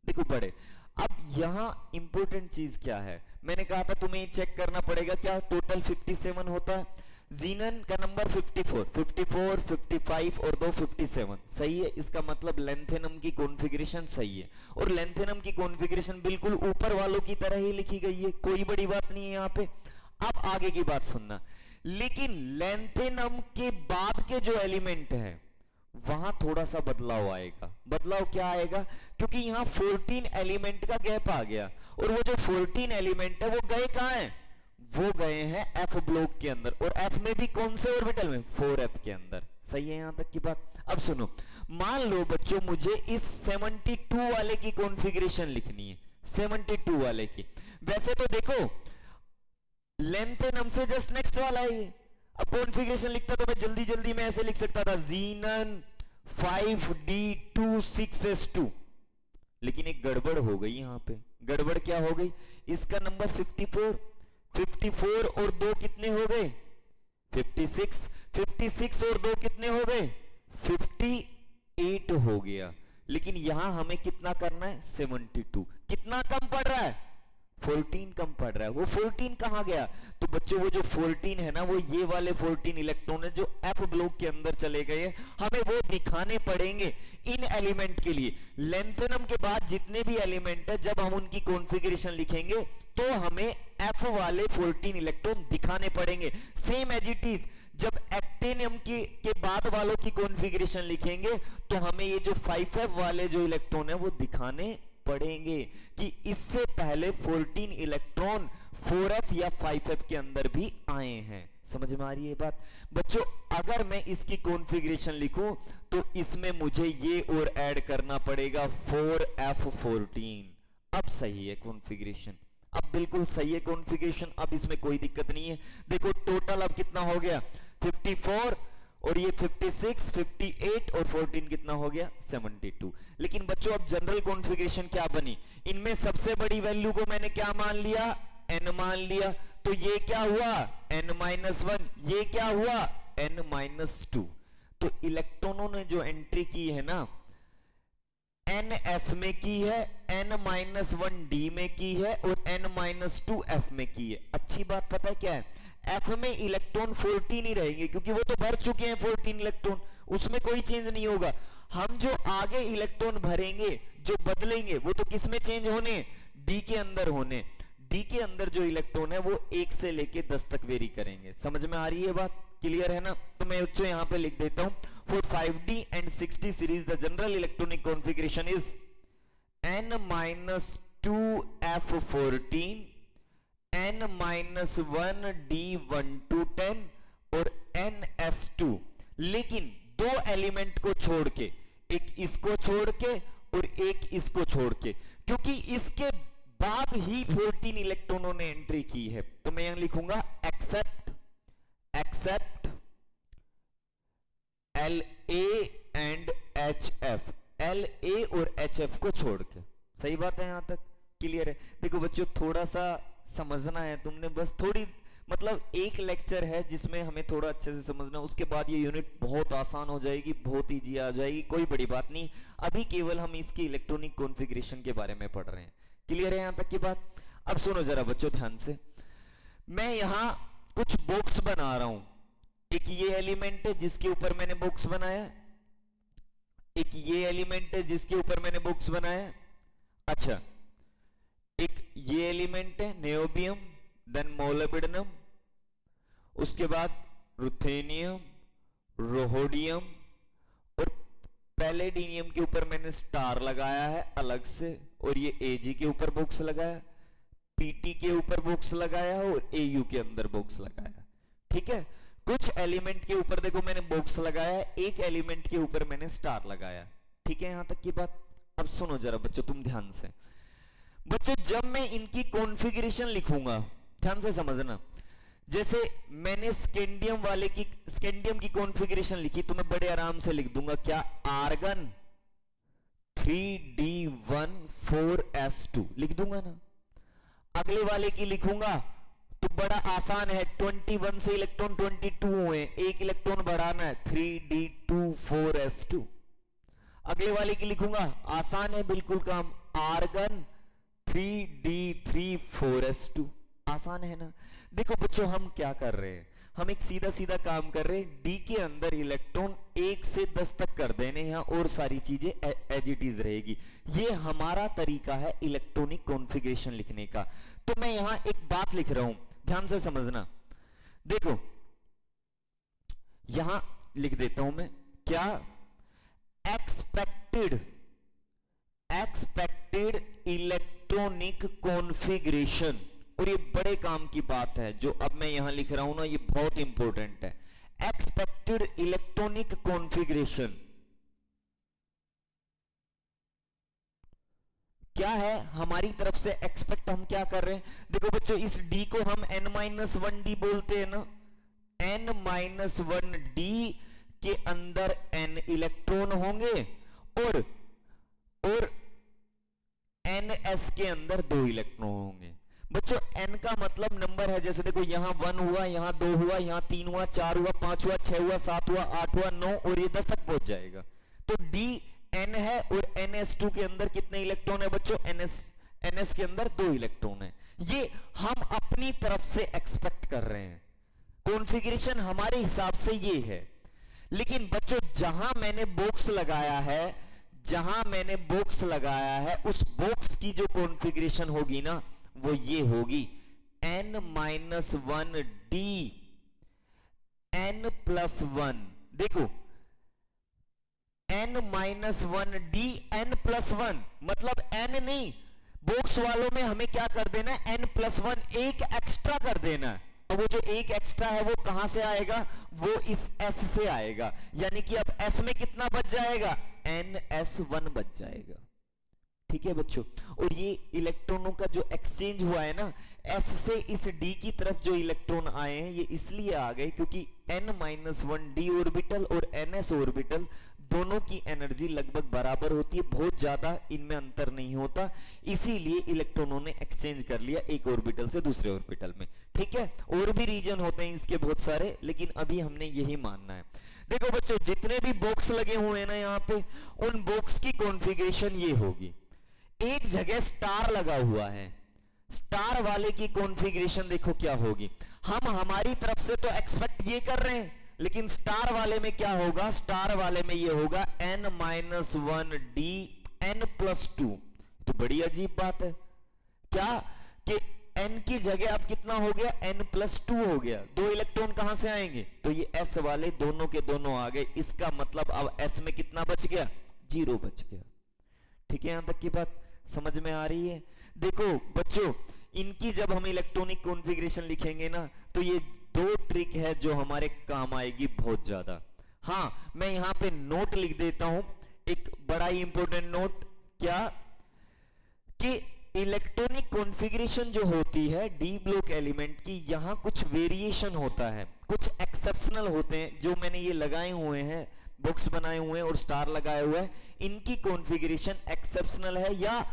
देखो बड़े, अब यहां इंपॉर्टेंट चीज क्या है, मैंने कहा था तुम्हें चेक करना पड़ेगा क्या टोटल 57 होता है। जीनन का नंबर 54, 54, 55 और 2 57 सही है। इसका मतलब लेंथेनम की कॉन्फ़िगरेशन सही है और लेंथेनम की कॉन्फ़िगरेशन बिल्कुल ऊपर वालों की तरह ही लिखी गई है, कोई बड़ी बात नहीं है यहां पे। अब आगे की बात सुनना, लेकिन लेंथेनम के बाद के जो एलिमेंट है वहां थोड़ा सा बदलाव आएगा। बदलाव क्या आएगा, क्योंकि यहां 14 एलिमेंट का गैप आ गया और वो जो 14 एलिमेंट है वो गए कहां हैं, वो गए हैं F ब्लॉक के अंदर और F में भी कौन से ऑर्बिटल में, 4f के अंदर। सही है यहां तक की बात। अब सुनो, मान लो बच्चों मुझे इस 72 वाले की कॉन्फ़िगरेशन लिखनी है, 72 वाले की। वैसे तो देखो लेंथेनम से जस्ट नेक्स्ट वाला है ये। अब कॉन्फ़िगरेशन लिखता तो मैं जल्दी जल्दी में ऐसे लिख सकता था, जीनन 5d2 6s2। लेकिन एक गड़बड़ हो गई यहां पे। गड़बड़ क्या हो गई, इसका नंबर 54, 54 और 2 कितने हो गए, 56, 56 और 2 कितने हो गए, 58 हो गया। लेकिन यहां हमें कितना करना है, 72। कितना कम पड़ रहा है, 14 कम पड़ रहा है। वो 14 कहां गया, तो बच्चों वो जो 14 है ना, वो ये वाले 14 इलेक्ट्रॉन है जो F ब्लॉक के अंदर चले गए हैं। हमें वो दिखाने पड़ेंगे इन एलिमेंट के लिए। लेंथेनम के बाद जितने भी एलिमेंट है जब हम उनकी कॉन्फ़िगरेशन लिखेंगे तो हमें F वाले 14 इलेक्ट्रॉन दिखाने पड़ेंगे। सेम एज इट इज जब एक्टिनियम के बाद वालों की कॉन्फ़िगरेशन लिखेंगे तो हमें ये जो 5f वाले जो इलेक्ट्रॉन है वो दिखाने पड़ेंगे कि इससे पहले 14 इलेक्ट्रॉन 4f या 5f के अंदर भी आए हैं। समझ में आ रही है बात बच्चों। अगर मैं इसकी कॉन्फ़िगरेशन लिखूं तो इसमें मुझे ये और ऐड करना पड़ेगा 4f14। अब सही है कॉन्फ़िगरेशन, अब बिल्कुल सही है कॉन्फ़िगरेशन, अब इसमें कोई दिक्कत नहीं है। देखो टोटल अब कितना हो गया, 54 और ये 56, 58 और 14 कितना हो गया, 72। लेकिन बच्चों अब जनरल कॉन्फ़िगरेशन क्या बनी, इनमें सबसे बड़ी वैल्यू को मैंने क्या मान लिया, n मान लिया। तो ये क्या हुआ, n-1, ये क्या हुआ, n-2। तो इलेक्ट्रॉनों ने जो एंट्री की है ना, ns में की है, n-1d में की है और n-2f में की है। अच्छी बात पता है क्या है, F में इलेक्ट्रॉन 14 ही रहेंगे क्योंकि वो तो भर चुके हैं 14 इलेक्ट्रॉन, उसमें कोई चेंज नहीं होगा। हम जो आगे इलेक्ट्रॉन भरेंगे, जो बदलेंगे, वो तो किस में चेंज होने, D के अंदर होने। D के अंदर जो इलेक्ट्रॉन है वो 1 से लेके 10 तक वेरी करेंगे। समझ में आ रही है बात, क्लियर है ना। तो मैं बच्चों यहां पे लिख देता हूं, for 5D and 6D series the general electronic configuration is n-2f14, n-1d1 to 10 और ns2। लेकिन दो एलिमेंट को छोड़ के, एक इसको छोड़ के और एक इसको छोड़ के, क्योंकि इसके बाद ही 14 इलेक्ट्रॉनों ने एंट्री की है, तो मैं यहां लिखूंगा except L A and H F, L A और एच एफ को छोड़ के। सही बात है, यहां तक क्लियर है? देखो बच्चों, थोड़ा सा समझना है तुमने, बस थोड़ी, मतलब एक लेक्चर है जिसमें हमें थोड़ा अच्छे से समझना, उसके बाद ये यूनिट बहुत आसान हो जाएगी, बहुत इजी आ जाएगी, कोई बड़ी बात नहीं। अभी केवल हम इसकी इलेक्ट्रॉनिक कॉन्फ़िगरेशन के बारे में पढ़ रहे हैं। क्लियर है यहां तक की बात? अब सुनो जरा बच्चों ध्यान से, मैं यहां कुछ बॉक्स बना रहा हूं। एक ये एलिमेंट है जिसके ऊपर मैंने बॉक्स बनाया, एक ये एलिमेंट है जिसके ऊपर मैंने बॉक्स बनाया। अच्छा, एक ये एलिमेंट है नियोबियम, देन मोलिब्डेनम, उसके बाद रुथेनियम, रोहोडियम और पैलेडिनियम के ऊपर मैंने स्टार लगाया है अलग से, और ये एजी के ऊपर बॉक्स लगाया, पीटी के ऊपर बॉक्स लगाया और एयू के अंदर बॉक्स लगाया। ठीक है, कुछ एलिमेंट के ऊपर देखो मैंने बॉक्स लगाया, एक एलिमेंट के ऊपर मैंने स्टार लगाया। ठीक है यहां तक की बात? अब सुनो जरा बच्चों तुम ध्यान से। बच्चों जब मैं इनकी कॉन्फ़िगरेशन लिखूंगा, ध्यान से समझना, जैसे मैंने स्कैंडियम की कॉन्फ़िगरेशन लिखी, तो मैं बड़े आराम से लिख दूंगा क्या, आर्गन 3d14s2 लिख दूंगा ना। अगले वाले की लिखूंगा तो बड़ा आसान है, 21 से इलेक्ट्रॉन 22 हुए, एक इलेक्ट्रॉन बढ़ाना है, 3d24s2। अगले वाले की लिखूंगा, आसान है बिल्कुल काम, आर्गन 3d34s2। आसान है ना? देखो बच्चों हम क्या कर रहे हैं, हम एक सीधा सीधा काम कर रहे हैं, डी के अंदर इलेक्ट्रॉन 1 से 10 तक कर देने हैं और सारी चीजें एज इट इज रहेगी। ये हमारा तरीका है इलेक्ट्रॉनिक कॉन्फ़िगरेशन लिखने का। तो मैं यहां एक बात लिख रहा हूं, ध्यान से समझना। देखो यहां लिख देता हूं मैं क्या, एक्सपेक्टेड इलेक्ट्रॉनिक कॉन्फ़िगरेशन। और ये बड़े काम की बात है जो अब मैं यहां लिख रहा हूं ना, ये बहुत इंपॉर्टेंट है। एक्सपेक्टेड इलेक्ट्रॉनिक कॉन्फ़िगरेशन क्या है, हमारी तरफ से एक्सपेक्ट हम क्या कर रहे हैं? देखो बच्चों इस डी को हम n-1d बोलते हैं ना, n-1d के अंदर n इलेक्ट्रॉन होंगे और ns के अंदर 2 इलेक्ट्रॉन होंगे। बच्चों n का मतलब नंबर है, जैसे देखो यहां 1 हुआ, यहां 2 हुआ, यहां 3 हुआ, 4 हुआ, 5 हुआ, 6 हुआ, 7 हुआ, 8 हुआ, 9 और ये 10 तक पहुंच जाएगा। तो d n है और ns2 के अंदर कितने इलेक्ट्रॉन है बच्चों? ns के अंदर 2 इलेक्ट्रॉन है। ये हम अपनी तरफ से एक्सपेक्ट कर रहे हैं, कॉन्फ़िगरेशन हमारे हिसाब से ये है। लेकिन बच्चों जहां मैंने बॉक्स लगाया है, उस बॉक्स की जो कॉन्फ़िगरेशन होगी ना वो ये होगी, n-1d n+1। देखो n-1d n+1 मतलब n नहीं, बॉक्स वालों में हमें क्या कर देना है, n+1 एक एक्स्ट्रा कर देना है। और वो जो एक एक्स्ट्रा है वो कहां से आएगा? वो इस s से आएगा, यानी कि अब s में कितना बच जाएगा? ns1 बच जाएगा। ठीक है बच्चों, और ये इलेक्ट्रॉनों का जो एक्सचेंज हुआ है ना, s से इस d की तरफ जो इलेक्ट्रॉन आए हैं ये इसलिए आ गए क्योंकि n-1d ऑर्बिटल और ns ऑर्बिटल दोनों की एनर्जी लगभग बराबर होती है, बहुत ज्यादा इनमें अंतर नहीं होता, इसीलिए इलेक्ट्रॉनों ने एक्सचेंज कर लिया एक ऑर्बिटल से दूसरे ऑर्बिटल में। ठीक है, और भी रीजन होते हैं इसके बहुत सारे, लेकिन अभी हमने यही मानना है। देखो बच्चों जितने भी बॉक्स लगे हुए हैं ना यहाँ पे, उन बॉक्स की कॉन्फ़िगरेशन ये होगी। एक जगह स्टार लगा हुआ है, स्टार वाले की कॉन्फ़िगरेशन देखो क्या होगी। हम हमारी तरफ से तो एक्सपेक्ट ये कर रहे हैं, लेकिन स्टार वाले में क्या होगा? स्टार वाले में ये होगा n-1d n+2। तो बड़ी अजीब बात है क्या कि n की जगह अब कितना हो गया? n+2 हो गया। 2 इलेक्ट्रॉन कहां से आएंगे? तो ये s वाले दोनों के दोनों आ गए। इसका मतलब अब s में कितना बच गया? 0 बच गया। ठीक है, यहां तक की बात समझ में आ रही है? देखो बच्चों इनकी जब हम इलेक्ट्रॉनिक कॉन्फ़िगरेशन लिखेंगे ना, तो ये 2 ट्रिक है जो हमारे काम आएगी बहुत ज्यादा। हाँ, मैं यहां पे नोट लिख देता हूं, एक बड़ा ही इंपॉर्टेंट नोट, क्या कि इलेक्ट्रॉनिक कॉन्फ़िगरेशन जो होती है डी ब्लॉक एलिमेंट की, यहां कुछ वेरिएशन होता है, कुछ एक्सेप्शनल होते हैं। जो मैंने ये लगाए हुए हैं, बॉक्स बनाए हुए हैं और स्टार लगाया हुआ है, इनकी कॉन्फ़िगरेशन एक्सेप्शनल है या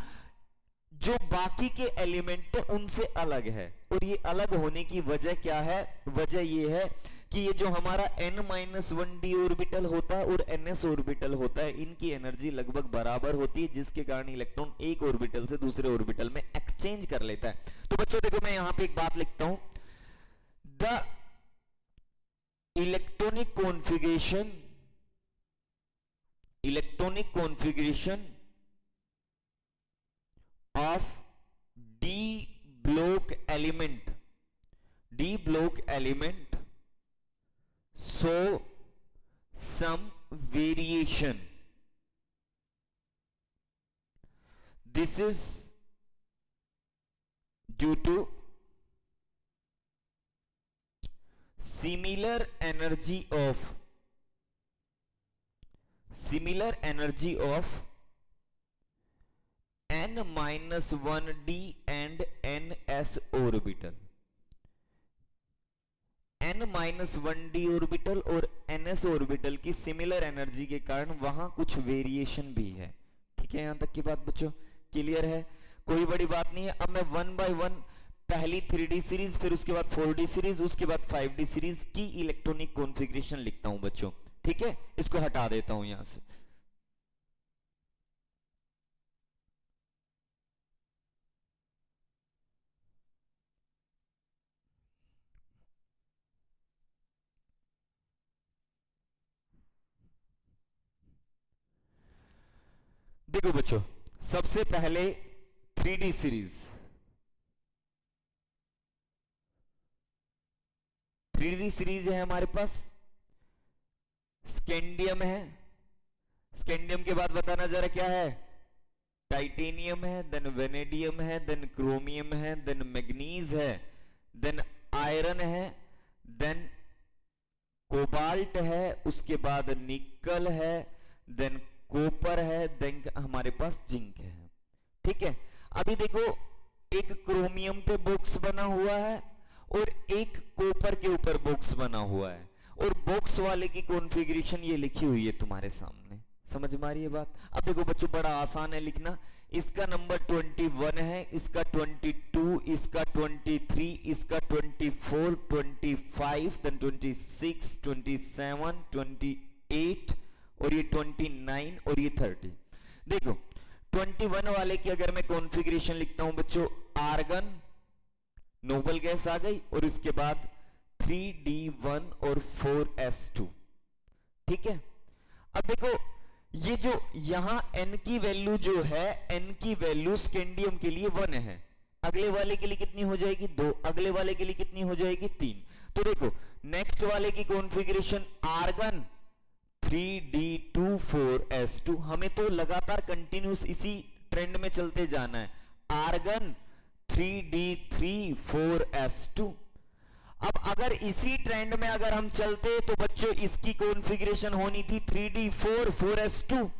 जो बाकी के एलिमेंट है उनसे अलग है। और ये अलग होने की वजह क्या है? वजह ये है कि ये जो हमारा n-1d ऑर्बिटल होता है और ns ऑर्बिटल होता है, इनकी एनर्जी लगभग बराबर होती है, जिसके कारण इलेक्ट्रॉन एक ऑर्बिटल से दूसरे ऑर्बिटल में एक्सचेंज कर लेता है। तो बच्चों देखो, मैं यहां पे एक बात लिखता हूं, the electronic configuration of d block element show some variation. This is due to similar energy of n-1d and ns orbital. n-1d orbital और ns ऑर्बिटल की सिमिलर एनर्जी के कारण वहां कुछ वेरिएशन भी है। ठीक है, यहां तक की बात बच्चों क्लियर है? कोई बड़ी बात नहीं है। अब मैं 1 by 1 पहली 3D सीरीज, फिर उसके बाद 4D सीरीज, उसके बाद 5D सीरीज की इलेक्ट्रॉनिक कॉन्फ़िगरेशन लिखता हूं बच्चों। ठीक है, इसको हटा देता हूं यहां से। देखो बच्चों, सबसे पहले 3D सीरीज, 3D सीरीज है हमारे पास। स्कैंडियम है, स्कैंडियम के बाद बताना जरा क्या है? टाइटेनियम है, देन वेनेडियम है, देन क्रोमियम है, देन मैग्नीज है, देन आयरन है, देन कोबाल्ट है, उसके बाद निकल है, देन कॉपर है, देन हमारे पास जिंक है। ठीक है, अभी देखो, एक क्रोमियम पे बॉक्स बना हुआ है और एक कॉपर के ऊपर बॉक्स बना हुआ है, और बॉक्स वाले की कॉन्फ़िगरेशन ये लिखी हुई है तुम्हारे सामने। समझ में आ रही है बात? अब देखो बच्चों, बड़ा आसान है लिखना। इसका नंबर 21 है, इसका 22, इसका 23, इसका 24, 25, देन 26, 27, 28 और ये 29 और ये 30। देखो 21 वाले की अगर मैं कॉन्फ़िगरेशन लिखता हूं बच्चों, आर्गन नोबल गैस आ गई, और इसके बाद 3d1 और 4s2। ठीक है, अब देखो ये जो यहां n की वैल्यू जो है, n की वैल्यू स्कैंडियम के लिए 1 है, अगले वाले के लिए कितनी हो जाएगी? 2, अगले वाले के लिए कितनी हो जाएगी? 3। तो देखो नेक्स्ट वाले की कॉन्फ़िगरेशन, आर्गन 3d24s2, हमें तो लगातार कंटिन्यूस इसी ट्रेंड में चलते जाना है। Argon 3d34s2। अब अगर इसी ट्रेंड में अगर हम चलते तो बच्चों इसकी कॉन्फ़िगरेशन होनी थी 3d4s2,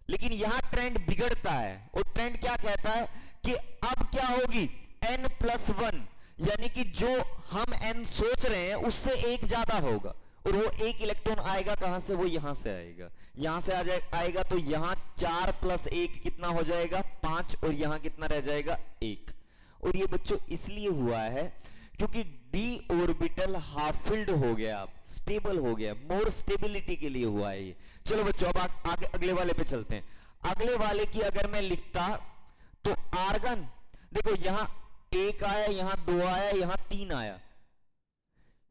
लेकिन यहां ट्रेंड बिगड़ता है, और ट्रेंड क्या कहता है कि अब क्या होगी? n+1, यानी कि जो हम n सोच रहे हैं उससे एक ज्यादा होगा, और वो एक इलेक्ट्रॉन आएगा कहां से? वो यहां से आएगा, यहां से आएगा, तो यहां 4 + 1 कितना हो जाएगा? 5, और यहां कितना रह जाएगा? 1। और ये बच्चों इसलिए हुआ है क्योंकि d ऑर्बिटल हाफ फिल्ड हो गया, स्टेबल हो गया, मोर स्टेबिलिटी के लिए हुआ है ये। चलो बच्चों, अब आगे अगले वाले पे चलते हैं। अगले वाले की अगर मैं लिखता तो आर्गन, देखो यहां 1 आया, यहां 2 आया, यहां 3 आया,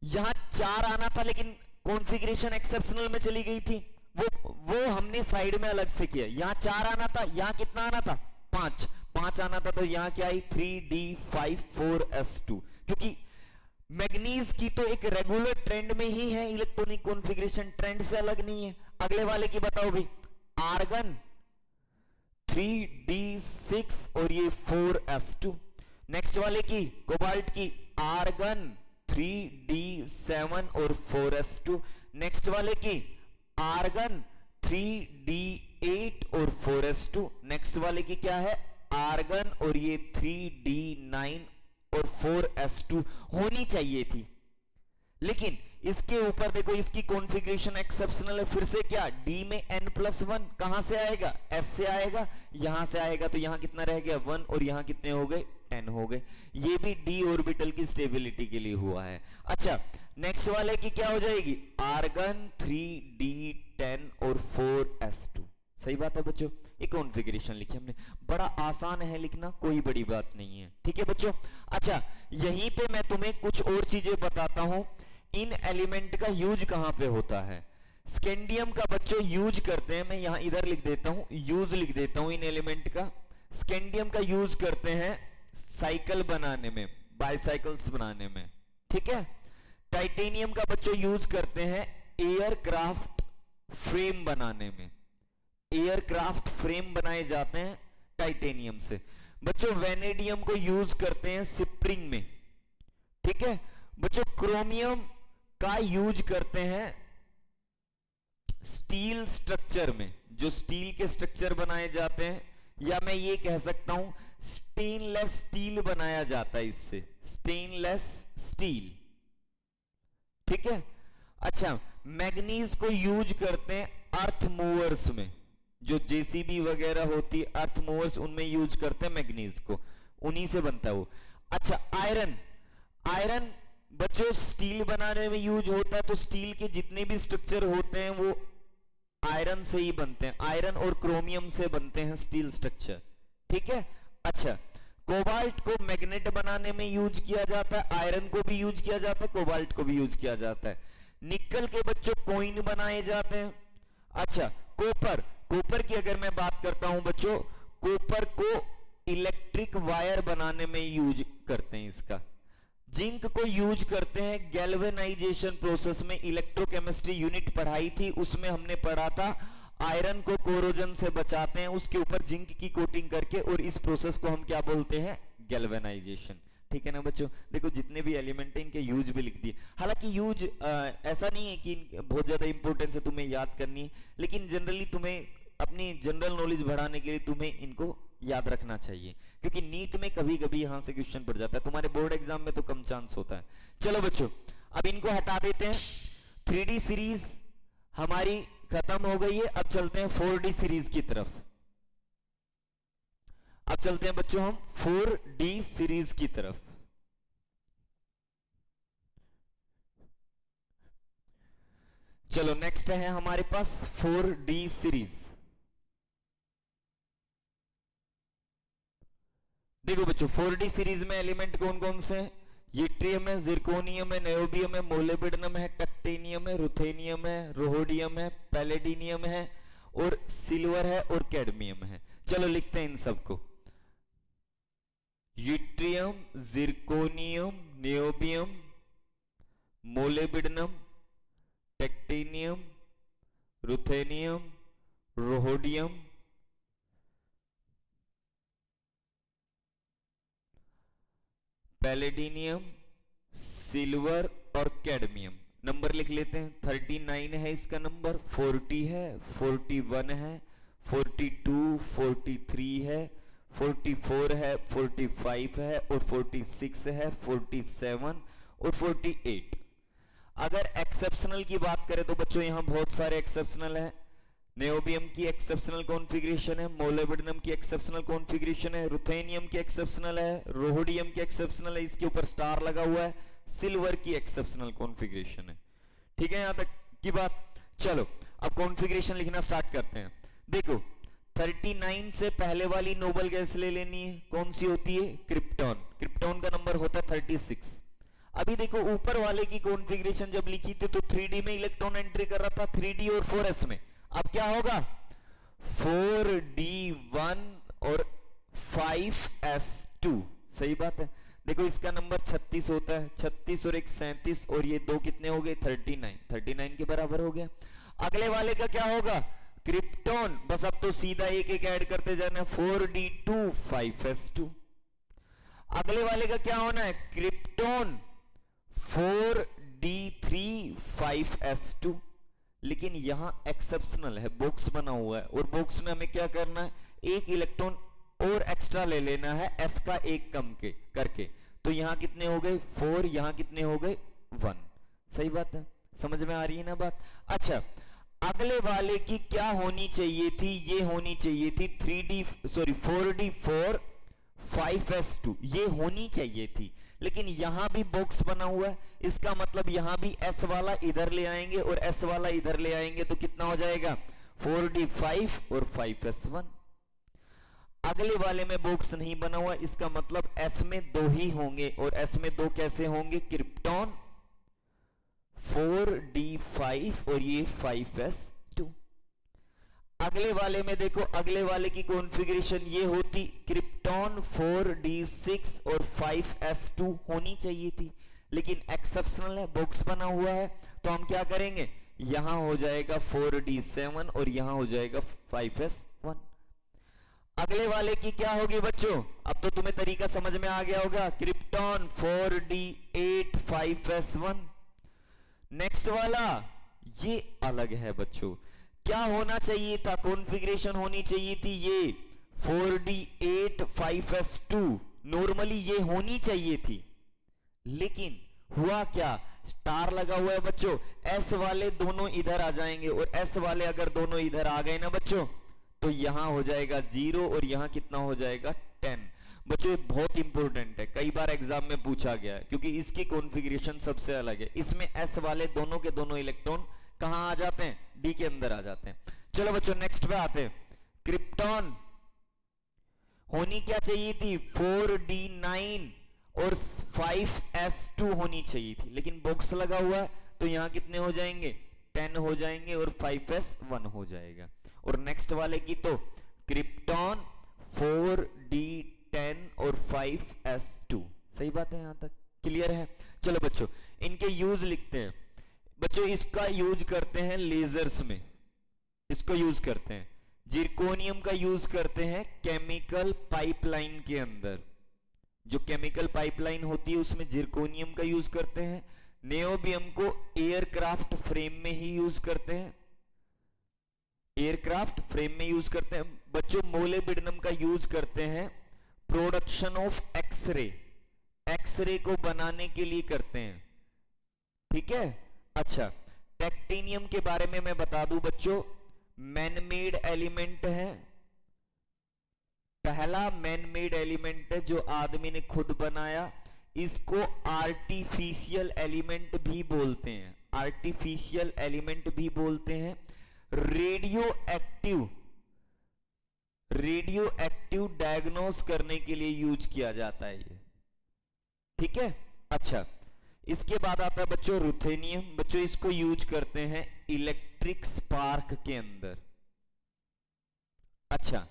यहां 4 आना था, लेकिन कॉन्फ़िगरेशन एक्सेप्शनल में चली गई थी, वो हमने साइड में अलग से किया। यहां 4 आना था, यहां कितना आना था? 5 आना था, तो यहां क्या आई? 3d54s2, क्योंकि मैग्नीज की तो एक रेगुलर ट्रेंड में ही है इलेक्ट्रॉनिक कॉन्फ़िगरेशन, ट्रेंड से अलग नहीं है। अगले वाले की बताओ भाई, आर्गन 3d6 और ये 4s2। नेक्स्ट वाले की, कोबाल्ट की, आर्गन 3d7 और 4s2। नेक्स्ट वाले की, आर्गन 3d8 और 4s2। नेक्स्ट वाले की क्या है? आर्गन और ये 3d9 और 4s2 होनी चाहिए थी, लेकिन इसके ऊपर देखो इसकी कॉन्फ़िगरेशन एक्सेप्शनल है। फिर से क्या, d में n+1 कहां से आएगा, s से आएगा, यहां से आएगा, तो यहां कितना रह गया 1 और यहां कितने हो गए 10 हो गए। ये भी d ऑर्बिटल की स्टेबिलिटी के लिए हुआ है। अच्छा, नेक्स्ट वाले की क्या हो जाएगी, आर्गन 3d10 और 4s2। सही बात है बच्चों, एक कॉन्फ़िगरेशन लिखी हमने, बड़ा आसान है लिखना, कोई बड़ी बात नहीं है। ठीक है बच्चों। अच्छा, यहीं पे मैं तुम्हें कुछ और चीजें बताता हूं, इन एलिमेंट का यूज कहां पे होता है। स्कैंडियम का बच्चों यूज करते हैं, मैं यहां इधर लिख देता हूं, यूज लिख देता हूं इन एलिमेंट का। स्कैंडियम का यूज करते हैं साइकिल बनाने में, बाइसाइकिल्स बनाने में। ठीक है। टाइटेनियम का बच्चों यूज करते हैं एयरक्राफ्ट फ्रेम बनाने में, एयरक्राफ्ट फ्रेम बनाए जाते हैं टाइटेनियम से। बच्चों वेनेडियम को यूज करते हैं स्प्रिंग में। ठीक है बच्चों, क्रोमियम का यूज करते हैं स्टील स्ट्रक्चर में, जो स्टील के स्ट्रक्चर बनाए जाते हैं, या मैं ये कह सकता हूं स्टेनलेस स्टील बनाया जाता है इससे, स्टेनलेस स्टील। ठीक है। अच्छा, मैग्नीज को यूज करते हैं अर्थ मूवर्स में, जो जेसीबी वगैरह होती है अर्थ मूवर्स, उनमें यूज करते हैं मैग्नीज को, उन्हीं से बनता है वो। अच्छा, आयरन, आयरन बच्चों स्टील बनाने में यूज होता है, तो स्टील के जितने भी स्ट्रक्चर होते हैं वो आयरन से ही बनते हैं, आयरन और क्रोमियम से बनते हैं स्टील स्ट्रक्चर। ठीक है। अच्छा, कोबाल्ट को मैग्नेट बनाने में यूज किया जाता है, आयरन को भी यूज किया जाता है, कोबाल्ट को भी यूज किया जाता है। निकल के बच्चों कॉइन बनाए जाते हैं। अच्छा, कॉपर, कॉपर की अगर मैं बात करता हूं बच्चों, कॉपर को इलेक्ट्रिक वायर बनाने में यूज करते हैं इसका। जिंक को यूज करते हैं गैल्वेनाइजेशन प्रोसेस में, इलेक्ट्रोकेमिस्ट्री यूनिट पढ़ाई थी उसमें हमने पढ़ा था आयरन को कोरोजन से बचाते हैं उसके ऊपर जिंक की कोटिंग करके, और इस प्रोसेस को हम क्या बोलते हैं, गैल्वेनाइजेशन। ठीक है ना बच्चों। देखो जितने भी एलिमेंट हैं इनके यूज भी लिख दिए, हालांकि यूज ऐसा नहीं है कि बहुत ज्यादा इंपॉर्टेंस है तुम्हें याद करनी है, लेकिन जनरली तुम्हें अपनी जनरल नॉलेज बढ़ाने के लिए तुम्हें इनको याद रखना चाहिए, क्योंकि नीट में कभी कभी यहां से क्वेश्चन पड़ जाता है, तुम्हारे बोर्ड एग्जाम में तो कम चांस होता है। चलो बच्चों, अब इनको हटा देते हैं। 3D सीरीज हमारी खत्म हो गई है, अब चलते हैं 4D सीरीज की तरफ। अब चलते हैं बच्चों हम 4D सीरीज की तरफ। चलो नेक्स्ट है हमारे पास 4D सीरीज। देखो बच्चों 4D सीरीज में एलिमेंट कौन कौन से हैं, यट्रियम है, जिरकोनियम है, नियोबियम है, मोलिब्डेनम है, टक्टेनियम है, रुथेनियम है, रोहोडियम है, पैलेडिनियम है, और सिल्वर है, और कैडमियम है। चलो लिखते हैं इन सबको, yttrium, zirconium, niobium, molybdenum, टक्टेनियम, ruthenium, रोहोडियम, पैलेडिनियम, silver और कैडमियम। नंबर लिख लेते हैं, 39 है इसका नंबर, 40 है, 41 है, 42, 43 है, 44 है, 45 है, और 46 है, 47 और 48। अगर एक्सेप्शनल की बात करें तो बच्चों यहां बहुत सारे एक्सेप्शनल है। नियोबियम की एक्सेप्शनल कॉन्फ़िगरेशन है, मोलिब्डेनम की एक्सेप्शनल कॉन्फ़िगरेशन है, रुथेनियम की एक्सेप्शनल है, रोहोडियम की एक्सेप्शनल है, इसके ऊपर स्टार लगा हुआ है, सिल्वर की एक्सेप्शनल कॉन्फ़िगरेशन है। ठीक है यहां तक की बात। चलो अब कॉन्फ़िगरेशन लिखना स्टार्ट करते हैं। देखो 39 से पहले वाली नोबल गैस ले लेनी है, कौन सी होती है, क्रिप्टॉन। क्रिप्टॉन का नंबर होता है 36। अभी देखो ऊपर वाले की कॉन्फ़िगरेशन जब लिखी थी तो 3D में इलेक्ट्रॉन एंट्री कर रहा था, 3D और 4s में। अब क्या होगा, 4d1 और 5s2। सही बात है। देखो इसका नंबर 36 होता है, 36 और एक 37, और ये दो कितने हो गए, 39, 39 के बराबर हो गया। अगले वाले का क्या होगा, क्रिप्टॉन। बस अब तो सीधा एक एक ऐड करते जाना, 4d2 5s2। अगले वाले का क्या होना है, क्रिप्टॉन 4d3 5s2। लेकिन यहां एक्सेप्शनल है, बॉक्स बना हुआ है, और बॉक्स में हमें क्या करना है, एक इलेक्ट्रॉन और एक्स्ट्रा ले लेना है s का एक कम के करके। तो यहां कितने हो गए 4, यहां कितने हो गए 1। सही बात है, समझ में आ रही है ना बात। अच्छा, अगले वाले की क्या होनी चाहिए थी, ये होनी चाहिए थी 4d4 5s2, ये होनी चाहिए थी। लेकिन यहां भी बॉक्स बना हुआ है, इसका मतलब यहां भी s वाला इधर ले आएंगे और s वाला इधर ले आएंगे तो कितना हो जाएगा 4d5 और 5s1। अगले वाले में बॉक्स नहीं बना हुआ, इसका मतलब s में 2 ही होंगे, और s में 2 कैसे होंगे, क्रिप्टॉन 4d5 और ये 5s2। अगले वाले में देखो, अगले वाले की कॉन्फ़िगरेशन ये होती, क्रिप्टॉन 4d6 और 5s2 होनी चाहिए थी, लेकिन एक्सेप्शनल है, बॉक्स बना हुआ है, तो हम क्या करेंगे, यहां हो जाएगा 4d7 और यहां हो जाएगा 5s1। अगले वाले की क्या होगी बच्चों, अब तो तुम्हें तरीका समझ में आ गया होगा, क्रिप्टॉन 4d8 5s1। नेक्स्ट वाला ये अलग है बच्चों, क्या होना चाहिए था, कॉन्फ़िगरेशन होनी चाहिए थी ये 4d8 5s2, नॉर्मली ये होनी चाहिए थी, लेकिन हुआ क्या, स्टार लगा हुआ है बच्चों, s वाले दोनों इधर आ जाएंगे, और s वाले अगर दोनों इधर आ गए ना बच्चों, तो यहां हो जाएगा 0 और यहां कितना हो जाएगा 10। बच्चों ये बहुत इंपॉर्टेंट है, कई बार एग्जाम में पूछा गया है, क्योंकि इसकी कॉन्फ़िगरेशन सबसे अलग है। इसमें s वाले दोनों के दोनों इलेक्ट्रॉन कहां आ जाते हैं, d के अंदर आ जाते हैं। चलो बच्चों नेक्स्ट पे आते हैं, क्रिप्टॉन होनी क्या चाहिए थी 4d9 और 5s2 होनी चाहिए थी, लेकिन बॉक्स लगा हुआ है, तो यहां कितने हो जाएंगे 10 हो जाएंगे और 5s1 हो जाएगा। और नेक्स्ट वाले की तो क्रिप्टॉन 4d10 और 5s2। सही बात है, यहां तक क्लियर है। चलो बच्चों इनके यूज लिखते हैं। बच्चों इसका यूज करते हैं लेजर्स में, इसको यूज करते हैं, जिरकोनियम का यूज करते हैं केमिकल पाइपलाइन के अंदर, जो केमिकल पाइपलाइन होती है उसमें जिरकोनियम का यूज करते हैं। नियोबियम को एयरक्राफ्ट फ्रेम में ही यूज करते हैं, एयरक्राफ्ट फ्रेम में यूज करते हैं। बच्चों मोलिब्डेनम का यूज करते हैं प्रोडक्शन ऑफ एक्सरे, एक्सरे को बनाने के लिए करते हैं, ठीक है। अच्छा, टेक्टिनियम के बारे में मैं बता दूं बच्चों, मैनमेड एलिमेंट है, पहला मैनमेड एलिमेंट है जो आदमी ने खुद बनाया, इसको आर्टिफिशियल एलिमेंट भी बोलते हैं, आर्टिफिशियल एलिमेंट भी बोलते हैं। रेडियो एक्टिव डायग्नोस करने के लिए यूज किया जाता है ये, ठीक है। अच्छा, इसके बाद आता है बच्चों रुथेनियम, बच्चों इसको यूज करते हैं इलेक्ट्रिक स्पार्क के अंदर। अच्छा,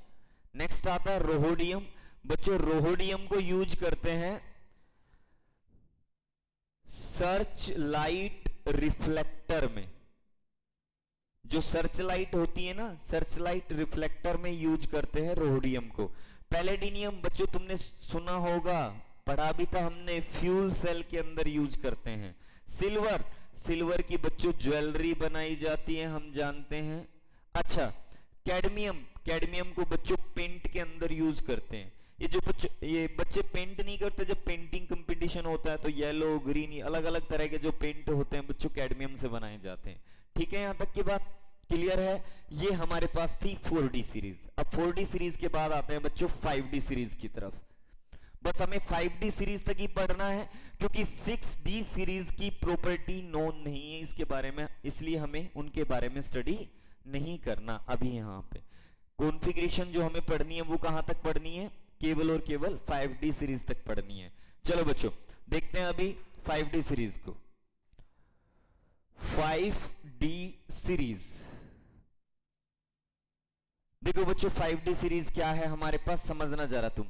नेक्स्ट आता है रोहोडियम, बच्चों रोहोडियम को यूज करते हैं सर्च लाइट रिफ्लेक्टर में, जो सर्च लाइट होती है ना, सर्च लाइट रिफ्लेक्टर में यूज करते हैं रोहोडियम को। पैलेडिनियम बच्चों तुमने सुना होगा, पढ़ा भी था हमने, फ्यूल सेल के अंदर यूज करते हैं। सिल्वर, सिल्वर की बच्चों ज्वेलरी बनाई जाती है, हम जानते हैं। अच्छा, कैडमियम, कैडमियम को बच्चों पेंट के अंदर यूज करते हैं। ये बच्चे पेंट नहीं करते, जब पेंटिंग कंपटीशन होता है तो येलो ग्रीन अलग अलग तरह के जो पेंट होते हैं बच्चों कैडमियम से बनाए जाते हैं, ठीक है। यहां तक की बात क्लियर है। ये हमारे पास थी 4D सीरीज। अब 4D सीरीज के बाद आते हैं बच्चों 5D सीरीज की तरफ। बस हमें 5D सीरीज तक ही पढ़ना है, क्योंकि 6D सीरीज की प्रॉपर्टी नोन नहीं है इसके बारे में, इसलिए हमें उनके बारे में स्टडी नहीं करना अभी। यहां पे कॉन्फ़िगरेशन जो हमें पढ़नी है वो कहां तक पढ़नी है, केवल और केवल 5D सीरीज तक पढ़नी है। चलो बच्चों देखते हैं अभी 5D सीरीज को। 5D सीरीज देखो बच्चों, 5D सीरीज क्या है हमारे पास, समझना जरा तुम।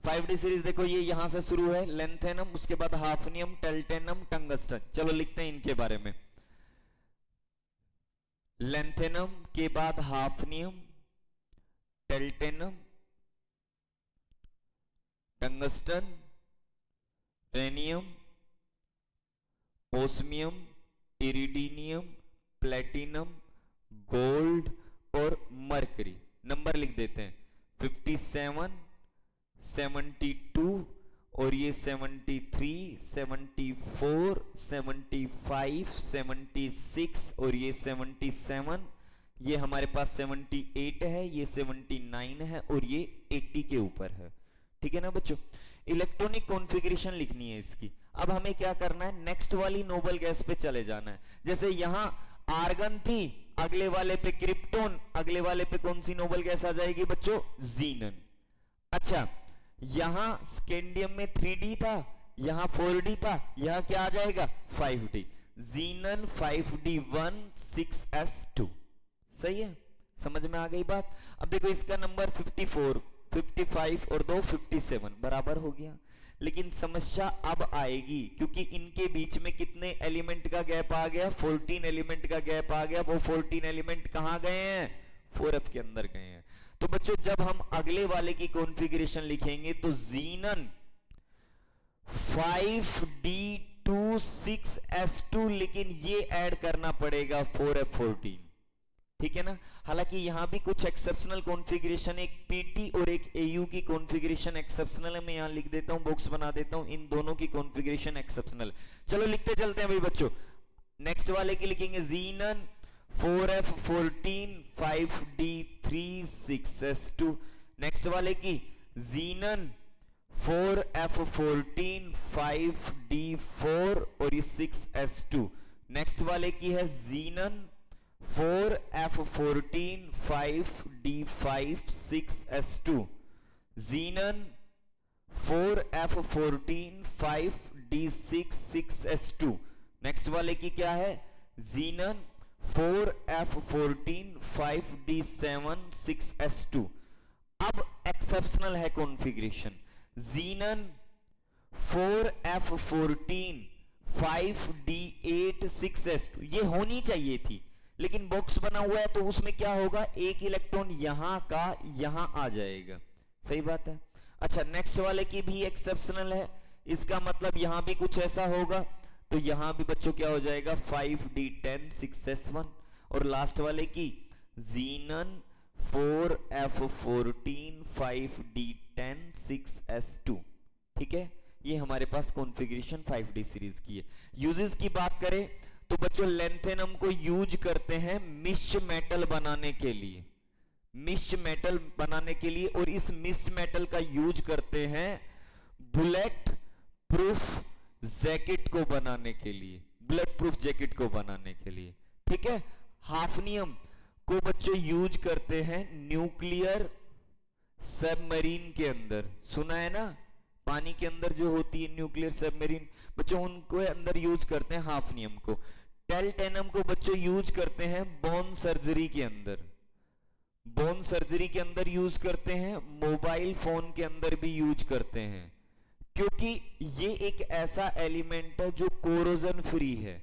5D सीरीज देखो, ये यहां से शुरू है, लेंथेनम, उसके बाद हाफनियम, टल्टेनम, टंगस्टन। चलो लिखते हैं इनके बारे में। लेंथेनम के बाद hafnium, tantalum, tungsten, rhenium, osmium, iridium, platinum, gold और मरकरी। नंबर लिख देते हैं 57, 72 और ये 73, 74, 75, 76 और ये 77, ये हमारे पास 78 है, ये 79 है और ये 80 के ऊपर है। ठीक है ना बच्चों, इलेक्ट्रॉनिक कॉन्फ़िगरेशन लिखनी है इसकी। अब हमें क्या करना है, नेक्स्ट वाली नोबल गैस पे चले जाना है। जैसे यहां आर्गन थी, अगले वाले पे क्रिप्टोन, अगले वाले पे कौन सी नोबल गैस आ जाएगी बच्चों, जीनन। अच्छा, यहां स्कैंडियम में 3D था, यहां 4D था, यहां क्या आ जाएगा 5D, जीनन 5D1 6s2। सही है, समझ में आ गई बात। अब देखो इसका नंबर 54, 55 और 2 57 बराबर हो गया। लेकिन समस्या अब आएगी, क्योंकि इनके बीच में कितने एलिमेंट का गैप आ गया, 14 एलिमेंट का गैप आ गया। वो 14 एलिमेंट कहां गए हैं, 4f के अंदर गए हैं। तो बच्चों जब हम अगले वाले की कॉन्फ़िगरेशन लिखेंगे तो जीनन 5D2 6s2, लेकिन ये ऐड करना पड़ेगा 4f14। ठीक है ना। हालांकि यहां भी कुछ एक्सेप्शनल कॉन्फ़िगरेशन, एक पीटी और एक एयू की कॉन्फ़िगरेशन एक्सेप्शनल है। मैं यहां लिख देता हूं, बॉक्स बना देता हूं, इन दोनों की कॉन्फ़िगरेशन एक्सेप्शनल। चलो लिखते चलते हैं भाई बच्चों। नेक्स्ट वाले की लिखेंगे जीनन 4f14 5d3 6s2। नेक्स्ट वाले की जीनन 4f14 5d4 और ये 6s2। नेक्स्ट वाले की है जीनन 4f14 5d5 6s2। जीनन 4f14 5d6 6s2। Next वाले की क्या है, जीनन 4f14 5d7 6s2। अब एक्सेप्शनल है कॉन्फ़िगरेशन, जीनन 4f14 5d8 6s2। ये होनी चाहिए थी, लेकिन बॉक्स बना हुआ है तो उसमें क्या होगा, एक इलेक्ट्रॉन यहां का यहां आ जाएगा। सही बात है। अच्छा, नेक्स्ट वाले की भी एक्सेप्शनल है, इसका मतलब यहां भी कुछ ऐसा होगा, तो यहां भी बच्चों क्या हो जाएगा 5d10 6s1। और लास्ट वाले की जीनन 4f14 5d10 6s2। ठीक है, ये हमारे पास कॉन्फ़िगरेशन 5D सीरीज की है। यूजेस की बात करें तो बच्चों लेंथेनम को यूज करते हैं मिक्स्ड मेटल बनाने के लिए, मिक्स्ड मेटल बनाने के लिए, और इस मिक्स्ड मेटल का यूज करते हैं बुलेट प्रूफ जैकेट को बनाने के लिए, बुलेट प्रूफ जैकेट को बनाने के लिए। ठीक है, हाफनियम को बच्चों यूज करते हैं न्यूक्लियर सबमरीन के अंदर, सुना है ना, पानी के अंदर जो होती है न्यूक्लियर सबमरीन, बच्चों उनको अंदर यूज करते हैं हाफनियम को। टेल्टेनम को बच्चों यूज करते हैं बोन सर्जरी के अंदर, बोन सर्जरी के अंदर यूज करते हैं, मोबाइल फोन के अंदर भी यूज करते हैं, क्योंकि ये एक ऐसा एलिमेंट है जो कोरोजन फ्री है,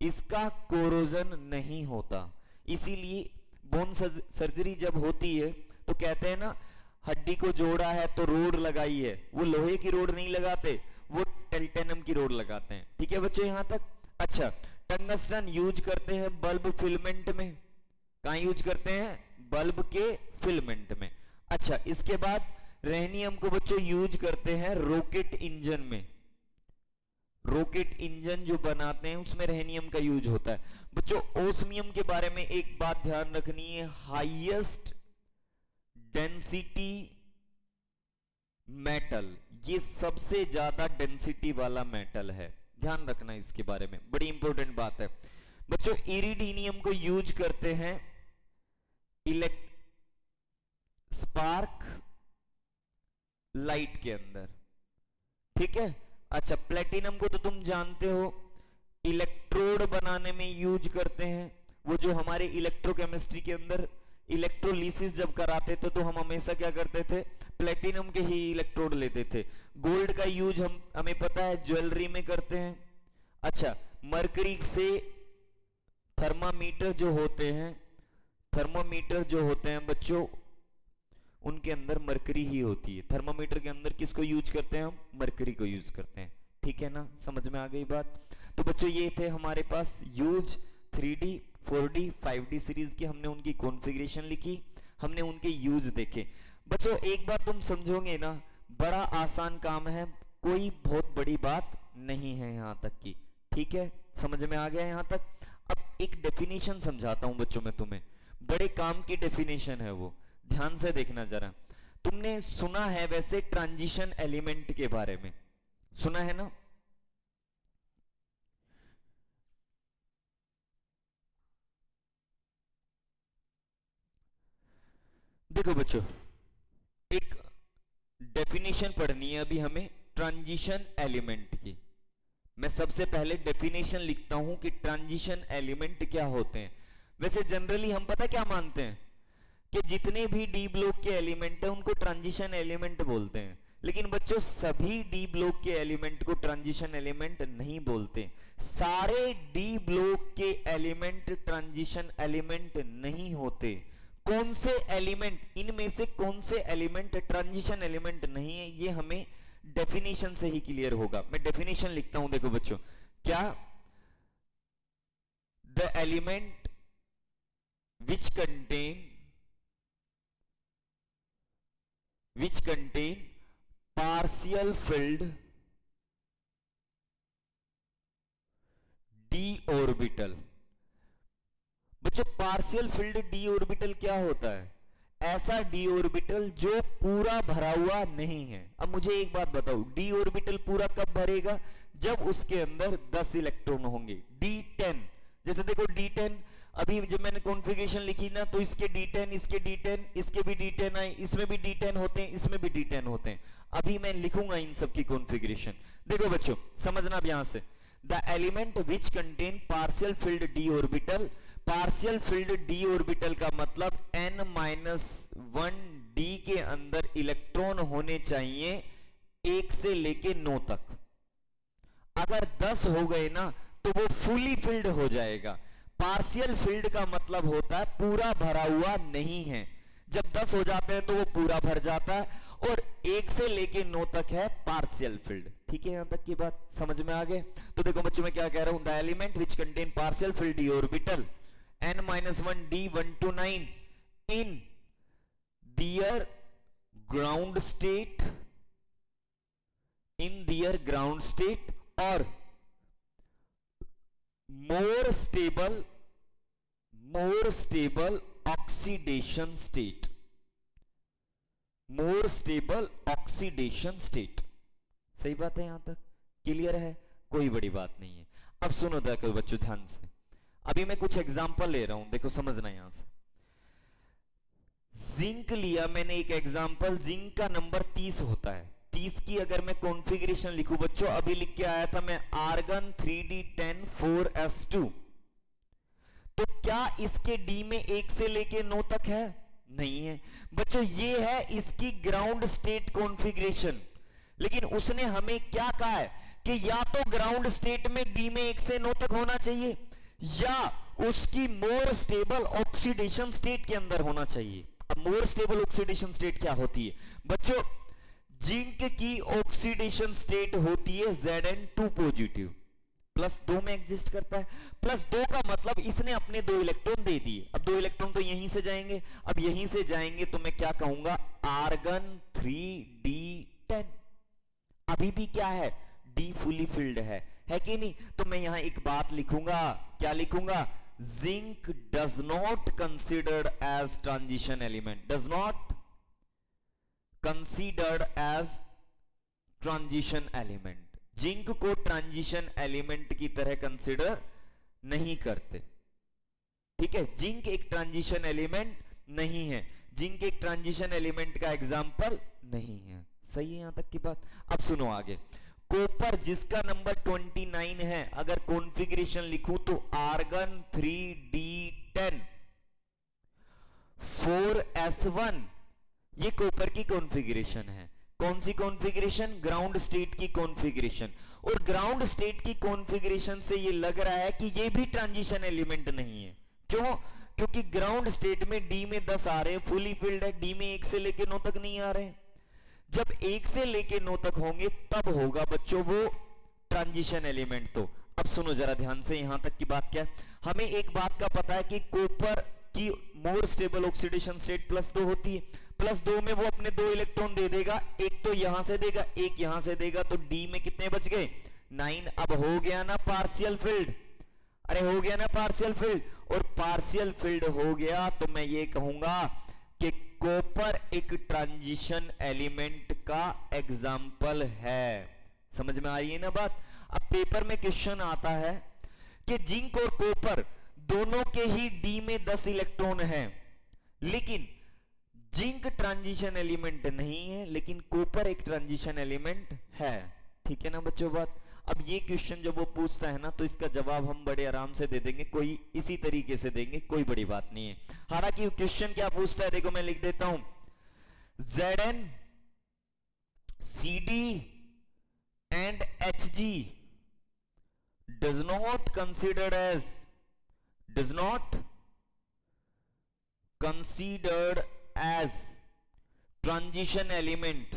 इसका कोरोजन नहीं होता। इसीलिए बोन सर्जरी जब होती है तो कहते हैं ना, हड्डी को जोड़ा है तो रोड लगाई है, वो लोहे की रोड नहीं लगाते, वो टेल्टेनम की रोड लगाते हैं। ठीक है बच्चों यहां तक। अच्छा, टंगस्टन यूज करते हैं बल्ब फिलामेंट में, कहां यूज करते हैं, बल्ब के फिलामेंट में। अच्छा, इसके बाद रेहनियम को बच्चों यूज करते हैं रॉकेट इंजन में, रॉकेट इंजन जो बनाते हैं उसमें रेहनियम का यूज होता है। बच्चों ओस्मियम के बारे में एक बात ध्यान रखनी है, हाईएस्ट डेंसिटी मेटल, ये सबसे ज्यादा डेंसिटी वाला मेटल है, ध्यान रखना इसके बारे में, बड़ी इंपॉर्टेंट बात है। बच्चों इरिडीनियम को यूज करते हैं स्पार्क लाइट के अंदर। ठीक है। अच्छा, प्लेटिनम को तो तुम जानते हो इलेक्ट्रोड बनाने में यूज करते हैं, वो जो हमारे इलेक्ट्रोकेमिस्ट्री के अंदर इलेक्ट्रोलिसिस जब कराते थे तो हम हमेशा क्या करते थे, प्लेटिनम के ही इलेक्ट्रोड लेते थे। गोल्ड का यूज हमें पता है ज्वेलरी में करते हैं। अच्छा, मरकरी से थर्मामीटर जो होते हैं, थर्मोमीटर जो होते हैं बच्चों, उनके अंदर मरकरी ही होती है। थर्मामीटर के अंदर किसको यूज करते हैं, हम मरकरी को यूज करते हैं। ठीक है ना, समझ में आ गई बात। तो बच्चों ये थे हमारे पास use 3D 4D 5D series की, हमने उनकी कॉन्फ़िगरेशन लिखी, हमने उनके यूज देखे। बच्चों एक बात तुम समझोगे ना, बड़ा आसान काम है, कोई बहुत बड़ी बात नहीं है यहां तक की। ठीक है, समझ में आ गया यहां तक। अब एक डेफिनेशन समझाता हूं बच्चों में तुम्हें, बड़े काम की डेफिनेशन है वो, ध्यान से देखना जरा। तुमने सुना है वैसे ट्रांजिशन एलिमेंट के बारे में, सुना है ना? देखो बच्चों, एक डेफिनेशन पढ़नी है अभी हमें ट्रांजिशन एलिमेंट की। मैं सबसे पहले डेफिनेशन लिखता हूं कि ट्रांजिशन एलिमेंट क्या होते हैं। वैसे जनरली हम पता क्या मानते हैं कि जितने भी डी ब्लॉक के एलिमेंट हैं उनको ट्रांजिशन एलिमेंट बोलते हैं, लेकिन बच्चों सभी डी ब्लॉक के एलिमेंट को ट्रांजिशन एलिमेंट नहीं बोलते। सारे डी ब्लॉक के एलिमेंट ट्रांजिशन एलिमेंट नहीं होते। कौन से एलिमेंट, इनमें से कौन से एलिमेंट ट्रांजिशन एलिमेंट नहीं है, ये हमें डेफिनेशन से ही क्लियर होगा। मैं डेफिनेशन लिखता हूं, देखो बच्चों, क्या? The element which contain partial filled d orbital। बच्चों पार्शियल फिल्ड डी ऑर्बिटल क्या होता है? ऐसा डी ऑर्बिटल जो पूरा भरा हुआ नहीं है। अब मुझे एक बात बताओ, डी ऑर्बिटल पूरा कब भरेगा? जब उसके अंदर 10 इलेक्ट्रॉन होंगे। D10, जैसे देखो D10, अभी जब मैंने कॉन्फ़िगरेशन लिखी ना, तो इसके D10, इसके D10, इसके भी D10 आए, इसमें भी D10 होते हैं, इसमें भी D10 होते हैं। अभी मैं लिखूंगा इन सब की कॉन्फ़िगरेशन। देखो बच्चों समझना अब यहां से, the element which contain partial field D orbital. Partial field D orbital का मतलब n-1 d के अंदर इलेक्ट्रॉन होने चाहिए 1 से लेके 9 तक। अगर 10 हो गए ना तो वो फुली फिल्ड हो जाएगा। पार्शियल फिल्ड का मतलब होता है पूरा भरा हुआ नहीं है। जब 10 हो जाते हैं तो वो पूरा भर जाता है, और 1 से लेके 9 तक है पार्शियल फिल्ड। ठीक है, यहां तक की बात समझ में आ गए? तो देखो बच्चों मैं क्या कह रहा हूं, the element which contain partial field D orbital n-1 d 1 to 9 in their ground state, in their ground state or more stable oxidation state, more stable oxidation state। सही बात है, यहां तक क्लियर है, कोई बड़ी बात नहीं है। अब सुनो देखो बच्चों ध्यान से, अभी मैं कुछ एग्जांपल ले रहा हूं, देखो समझना यहां से। जिंक लिया मैंने एक एग्जांपल, जिंक का नंबर 30 होता है। 30 की अगर मैं कॉन्फ़िगरेशन लिखूं बच्चों, अभी लिख के आया था मैं आर्गन 3d10 4s2, तो क्या इसके डी में 1 से लेके 9 तक है? नहीं है बच्चों, ये है इसकी ग्राउंड स्टेट कॉन्फ़िगरेशन। लेकिन उसने हमें क्या कहा है कि या तो ग्राउंड स्टेट में डी में 1 से 9 तक होना चाहिए, या उसकी मोर स्टेबल ऑक्सीडेशन स्टेट के अंदर होना चाहिए। अब मोर स्टेबल ऑक्सीडेशन स्टेट क्या होती है बच्चों? जिंक की ऑक्सीडेशन स्टेट होती है Zn2 पॉजिटिव, +2 में एग्जिस्ट करता है। +2 का मतलब इसने अपने 2 इलेक्ट्रॉन दे दिए। अब 2 इलेक्ट्रॉन तो यहीं से जाएंगे, अब यहीं से जाएंगे तो मैं क्या कहूंगा, आर्गन 3d10। अभी भी क्या है, डी फुली फिल्ड है कि नहीं? तो मैं यहां एक बात लिखूंगा, क्या लिखूंगा, zinc does not considered as transition element, does not considered as transition element. Zinc को ट्रांजिशन एलिमेंट की तरह कंसिडर नहीं करते। ठीक है, जिंक एक ट्रांजिशन एलिमेंट नहीं है, जिंक एक ट्रांजिशन एलिमेंट का एग्जाम्पल नहीं है। सही है यहां तक की बात? अब सुनो आगे, कॉपर जिसका नंबर 29 है, अगर कॉन्फ़िगरेशन लिखूं तो आर्गन 3d10 4s1, ये कॉपर की कॉन्फ़िगरेशन है। कौन सी कॉन्फ़िगरेशन? ग्राउंड स्टेट की कॉन्फ़िगरेशन। और ग्राउंड स्टेट की कॉन्फ़िगरेशन से ये लग रहा है कि ये भी ट्रांजिशन एलिमेंट नहीं है। क्यों? क्योंकि ग्राउंड स्टेट में डी में 10 आ रहे हैं, फुली फिल्ड है, डी में 1 से लेके 9 तक नहीं आ रहे हैं। जब 1 से लेके 9 तक होंगे तब होगा बच्चों वो ट्रांजिशन एलिमेंट। तो अब सुनो जरा ध्यान से, यहां तक की बात क्या है, हमें एक बात का पता है कि कॉपर की मोर स्टेबल ऑक्सीडेशन स्टेट +2 होती है। +2 में वो अपने 2 इलेक्ट्रॉन दे देगा, एक तो यहां से देगा, एक यहां से देगा, तो डी में कितने बच गए? 9। अब हो गया ना पार्शियल फील्ड, अरे हो गया ना पार्शियल फील्ड, और पार्शियल फील्ड हो गया तो मैं ये कहूंगा कि कॉपर एक ट्रांजिशन एलिमेंट का एग्जाम्पल है। समझ में आ रही है ना बात? अब पेपर में क्वेश्चन आता है कि जिंक और कॉपर दोनों के ही डी में 10 इलेक्ट्रॉन हैं, लेकिन जिंक ट्रांजिशन एलिमेंट नहीं है, लेकिन कॉपर एक ट्रांजिशन एलिमेंट है। ठीक है ना बच्चों बात? अब ये क्वेश्चन जब वो पूछता है ना, तो इसका जवाब हम बड़े आराम से दे देंगे, कोई इसी तरीके से देंगे, कोई बड़ी बात नहीं है। हालांकि क्वेश्चन क्या पूछता है, देखो मैं लिख देता हूं, Zn Cd and Hg does not considered as transition element,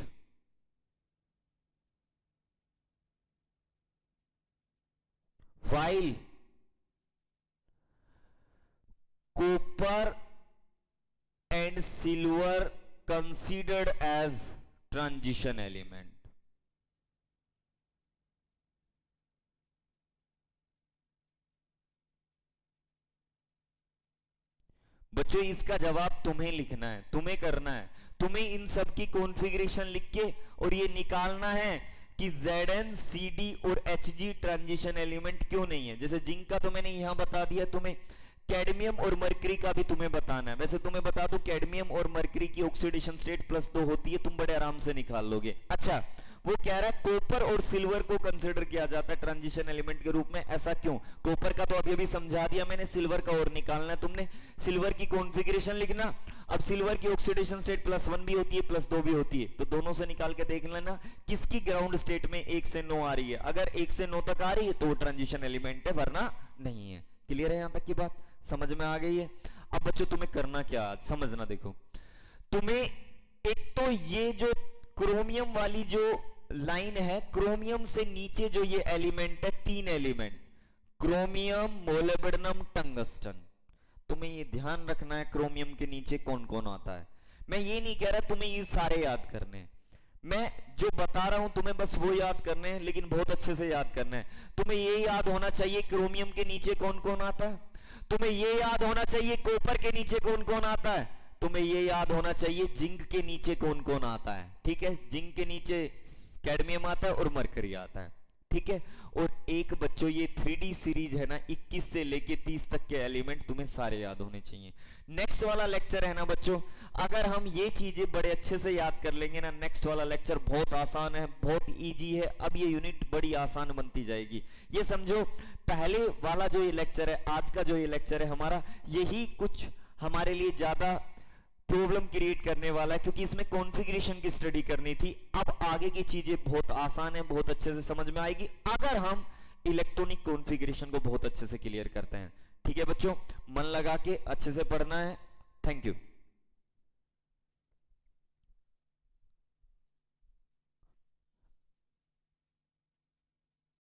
while copper and silver considered as transition element। बच्चों इसका जवाब तुम्हें लिखना है, तुम्हें करना है, तुम्हें इन सब की कॉन्फ़िगरेशन लिख के और ये निकालना है कि Zn Cd और Hg ट्रांजिशन एलिमेंट क्यों नहीं है। जैसे जिंक का तो मैंने यहां बता दिया, तुम्हें कैडमियम और मरकरी का भी तुम्हें बताना है। वैसे तुम्हें बता दूं कैडमियम और मरकरी की ऑक्सीडेशन स्टेट +2 होती है, तुम बड़े आराम से निकाल लोगे। अच्छा, वो कह रहा है कॉपर और सिल्वर को कंसीडर किया जाता है ट्रांजिशन एलिमेंट के रूप में, ऐसा क्यों? कॉपर का तो अभी अभी समझा दिया मैंने, सिल्वर का और निकालना है तुमने। सिल्वर की कॉन्फ़िगरेशन लिखना। अब सिल्वर की ऑक्सीडेशन स्टेट +1 भी होती है, +2 भी होती है, तो दोनों से निकाल के देख लेना किसकी ग्राउंड स्टेट में 1 से 9 आ रही है। अगर 1 से 9 तक आ रही है तो वो ट्रांजिशन एलिमेंट है, वरना नहीं है। क्लियर है यहां तक की बात? समझ में आ गई है? अब बच्चों तुम्हें करना क्या आज समझना, देखो तुम्हें एक तो ये जो क्रोमियम वाली जो लाइन है, क्रोमियम से नीचे जो ये एलिमेंट है, 3 एलिमेंट, क्रोमियम, मोलिब्डेनम, टंगस्टन, तुम्हें ये ध्यान रखना है क्रोमियम के नीचे कौन कौन आता है। मैं ये नहीं कह रहा तुम्हें ये सारे याद करने हैं, मैं जो बता रहा हूं तुम्हें बस वो याद करने हैं, लेकिन बहुत अच्छे से याद करना है। तुम्हें ये याद होना चाहिए क्रोमियम के नीचे कौन कौन आता है, तुम्हें ये याद होना चाहिए कॉपर के नीचे कौन कौन आता है, तुम्हें ये याद होना चाहिए जिंक के नीचे कौन कौन आता है। ठीक है, जिंक के नीचे कैडमियम आता है और मरकरी आता है। ठीक है, और एक बच्चों ये 3D सीरीज है ना, 21 से लेके 30 तक के एलिमेंट तुम्हें सारे याद होने चाहिए। नेक्स्ट वाला लेक्चर है ना बच्चों, अगर हम ये चीजें बड़े अच्छे से याद कर लेंगे ना, नेक्स्ट वाला लेक्चर बहुत आसान है, बहुत इजी है। अब ये यूनिट बड़ी आसान बनती जाएगी। ये समझो पहले वाला जो ये लेक्चर है, आज का जो ये लेक्चर है हमारा, यही कुछ हमारे लिए ज्यादा प्रॉब्लम क्रिएट करने वाला है, क्योंकि इसमें कॉन्फ़िगरेशन की स्टडी करनी थी। अब आगे की चीजें बहुत आसान है, बहुत अच्छे से समझ में आएगी अगर हम इलेक्ट्रॉनिक कॉन्फ़िगरेशन को बहुत अच्छे से क्लियर करते हैं। ठीक है बच्चों, मन लगा के अच्छे से पढ़ना है। Thank you.